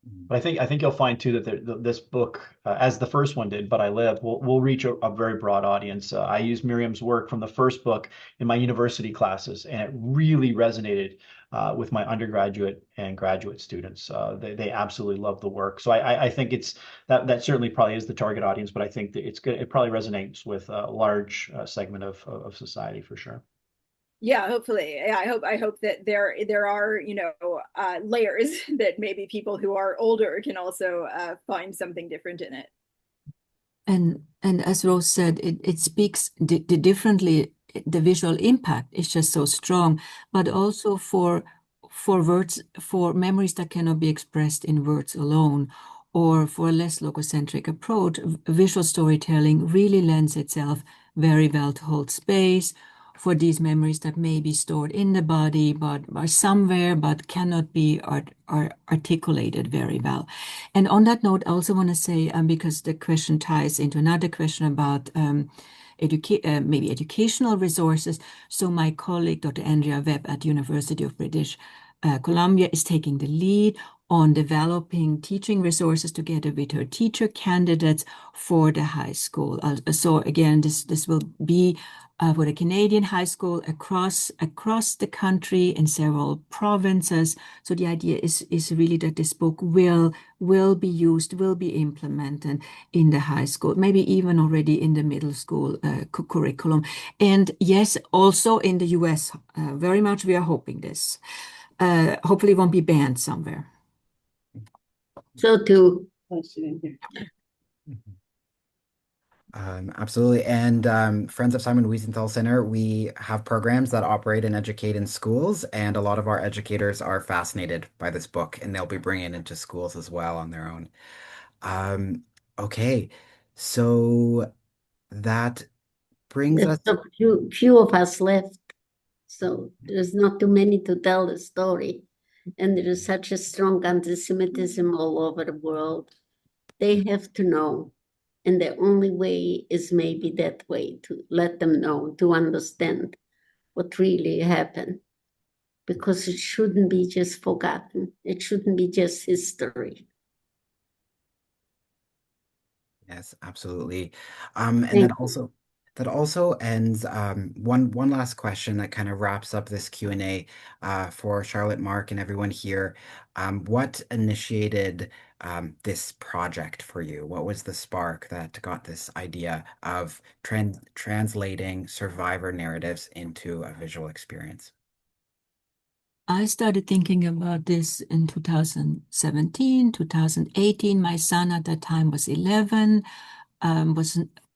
But I think you'll find too that this book, as the first one did, But I Live, will reach a very broad audience. I used Miriam's work from the first book in my university classes, and it really resonated with my undergraduate and graduate students. They absolutely love the work. So I think that certainly probably is the target audience, but I think that it's good. It probably resonates with a large segment of society for sure. Yeah, hopefully. Yeah, I hope that there are, layers that maybe people who are older can also find something different in it. And as Rose said, it speaks differently. The visual impact is just so strong, but also for words, for memories that cannot be expressed in words alone, or for a less logocentric approach, visual storytelling really lends itself very well to hold space for these memories that may be stored in the body, but are somewhere, but cannot be articulated very well. And on that note, I also want to say, because the question ties into another question about maybe educational resources. So my colleague, Dr. Andrea Webb at University of British Columbia, is taking the lead on developing teaching resources together with her teacher candidates for the high school. So again, this will be for the Canadian high school across the country in several provinces. So the idea is really that this book will be used, will be implemented in the high school, maybe even already in the middle school curriculum. And yes, also in the US, very much we are hoping this. Hopefully it won't be banned somewhere. So too. Absolutely. And Friends of Simon Wiesenthal Center, we have programs that operate and educate in schools, and a lot of our educators are fascinated by this book, and they'll be bringing it into schools as well on their own. Okay, so that brings There's us. so few of us left, so there's not too many to tell the story. And there is such a strong anti-Semitism all over the world. They have to know. And the only way is maybe that way, to let them know, to understand what really happened. Because it shouldn't be just forgotten. It shouldn't be just history. Yes, absolutely. And Thank you. that also ends one last question that kind of wraps up this Q&A for Charlotte, Mark, and everyone here. What initiated this project for you? What was the spark that got this idea of translating survivor narratives into a visual experience? I started thinking about this in 2017, 2018. My son at that time was 11,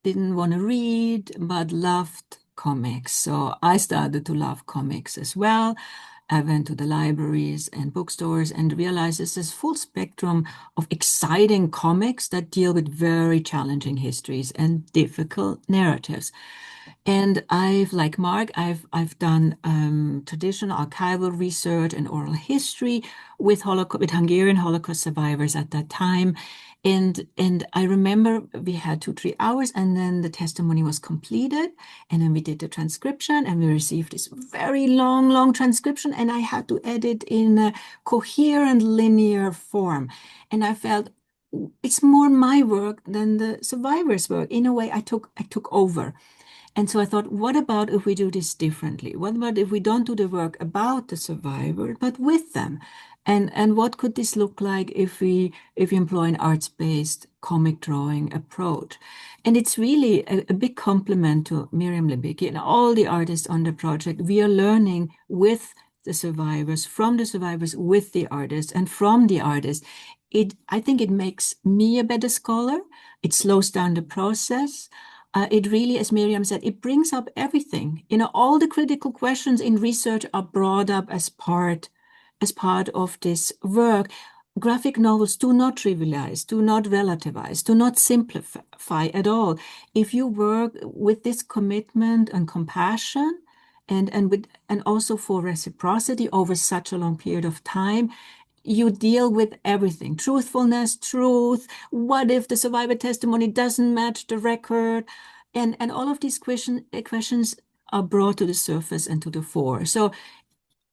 didn't want to read, but loved comics. So I started to love comics as well. I went to the libraries and bookstores and realized there's this full spectrum of exciting comics that deal with very challenging histories and difficult narratives. And like Mark, I've done traditional archival research and oral history with Hungarian Holocaust survivors at that time. And I remember we had 2-3 hours, and then the testimony was completed, and then we did the transcription, and we received this very long transcription, and I had to edit in a coherent linear form. And I felt it's more my work than the survivors' work. In a way, I took over. And so I thought, what about if we do this differently? What about if we don't do the work about the survivor, but with them? And what could this look like if we employ an arts-based comic drawing approach? And it's really a big compliment to Miriam Libicki and all the artists on the project. We are learning with the survivors, from the survivors with the artists, and from the artists. I think it makes me a better scholar. It slows down the process. It really, as Miriam said, it brings up everything. All the critical questions in research are brought up as part of this work. Graphic novels do not trivialize, do not relativize, do not simplify at all. If you work with this commitment and compassion, and also for reciprocity over such a long period of time, you deal with everything. Truthfulness, truth. What if the survivor testimony doesn't match the record? And all of these questions are brought to the surface and to the fore. So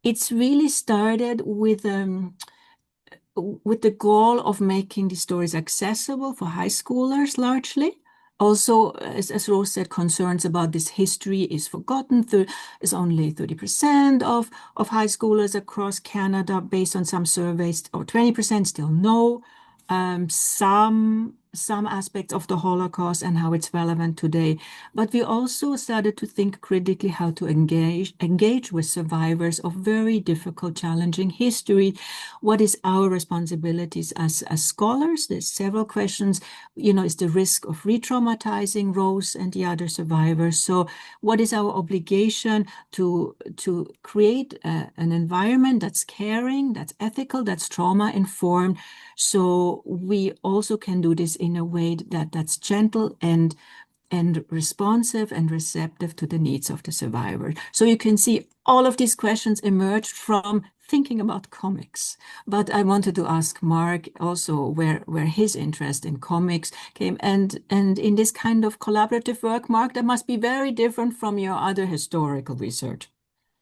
it's really started with the goal of making the stories accessible for high schoolers largely. Also, as Rose said, concerns about this history is forgotten. Is only 30% of high schoolers across Canada, based on some surveys, or 20% still know some aspects of the Holocaust and how it's relevant today. But we also started to think critically how to engage with survivors of very difficult, challenging history. What is our responsibilities as scholars? There's several questions. Is the risk of re-traumatizing Rose and the other survivors? So what is our obligation to create an environment that's caring, that's ethical, that's trauma-informed, so we also can do this in a way that's gentle and responsive and receptive to the needs of the survivor. So you can see all of these questions emerged from thinking about comics. But I wanted to ask Mark also where his interest in comics came, and in this kind of collaborative work, Mark, that must be very different from your other historical research.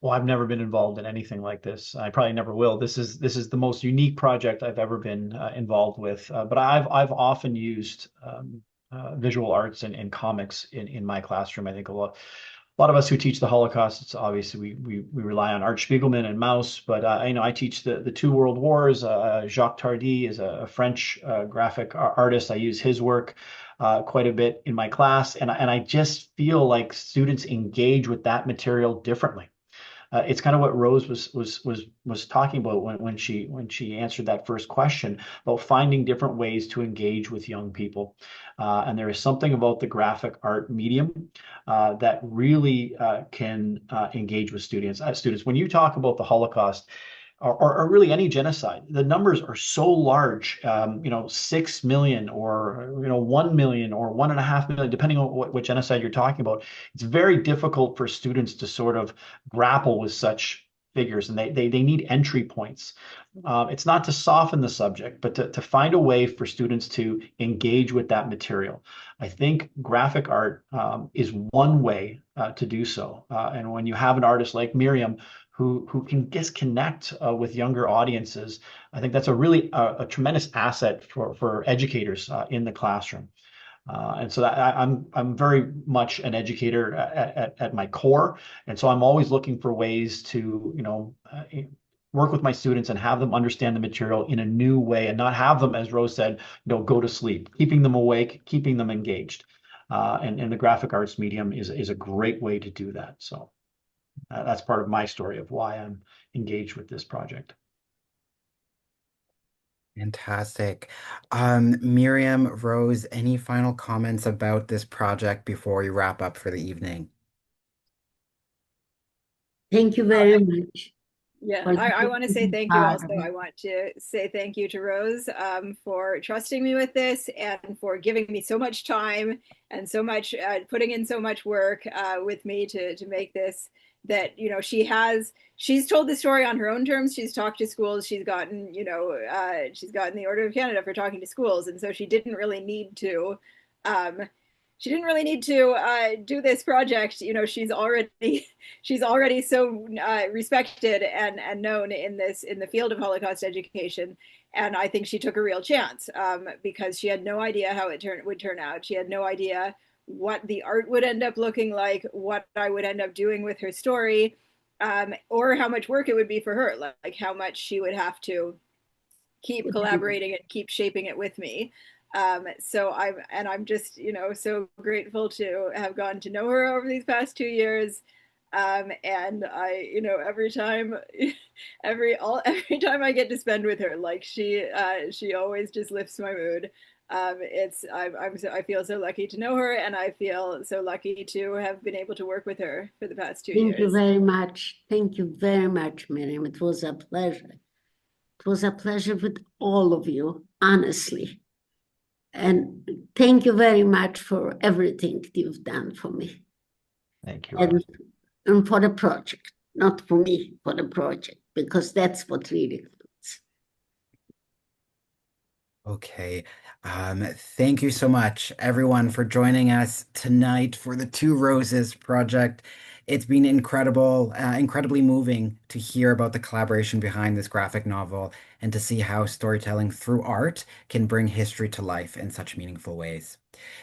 Well, I've never been involved in anything like this. I probably never will. This is the most unique project I've ever been involved with. But I've often used visual arts and comics in my classroom. I think a lot of us who teach the Holocaust, it's obviously we rely on Art Spiegelman and Maus, but I teach the two world wars. Jacques Tardy is a French graphic artist. I use his work quite a bit in my class, and I just feel like students engage with that material differently. It's kind of what Rose was talking about when she answered that first question about finding different ways to engage with young people. And there is something about the graphic art medium that really can engage with students. When you talk about the Holocaust, or really any genocide, the numbers are so large, 6 million or 1 million or 1.5 million, depending on what genocide you're talking about. It's very difficult for students to sort of grapple with such figures, and they need entry points. It's not to soften the subject, but to find a way for students to engage with that material. I think graphic art is one way to do so. And when you have an artist like Miriam, who can just connect with younger audiences, I think that's a really a tremendous asset for educators in the classroom. And so I'm very much an educator at my core, and so I'm always looking for ways to work with my students and have them understand the material in a new way, and not have them, as Rose said, go to sleep. Keeping them awake, keeping them engaged, and the graphic arts medium is a great way to do that. So. That's part of my story of why I'm engaged with this project. Fantastic. Miriam, Rose, any final comments about this project before we wrap up for the evening? Thank you very much. Yeah, I want to say thank you also. I want to say thank you to Rose for trusting me with this and for giving me so much time and so much putting in so much work with me to make this. That she's told the story on her own terms. She's talked to schools. She's gotten the Order of Canada for talking to schools, and so she didn't really need to. She didn't really need to do this project. She's already so respected and known in the field of Holocaust education. And I think she took a real chance because she had no idea how it would turn out. She had no idea what the art would end up looking like, what I would end up doing with her story, or how much work it would be for her, like how much she would have to keep collaborating and keep shaping it with me. So I'm just, so grateful to have gotten to know her over these past 2 years. And I, every time, every time I get to spend with her, like she always just lifts my mood. I feel so lucky to know her, and I feel so lucky to have been able to work with her for the past 2 Thank you years. very much. Thank you very much, Miriam. It was a pleasure. It was a pleasure with all of you, honestly. And thank you very much for everything you've done for me. Thank you, Rose. And for the project, not for me, for the project, because that's what really counts. Okay. Thank you so much, everyone, for joining us tonight for the Two Roses project. It's been incredible, incredibly moving to hear about the collaboration behind this graphic novel and to see how storytelling through art can bring history to life in such meaningful ways.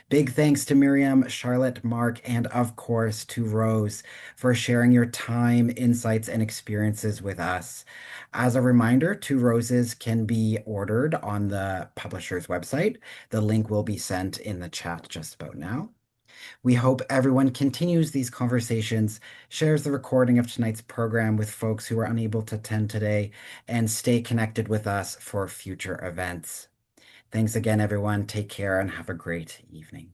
Big thanks to Miriam, Charlotte, Mark, and of course to Rose for sharing your time, insights, and experiences with us. As a reminder, Two Roses can be ordered on the publisher's website. The link will be sent in the chat just about now. We hope everyone continues these conversations, shares the recording of tonight's program with folks who are unable to attend today, and stay connected with us for future events. Thanks again, everyone. Take care and have a great evening.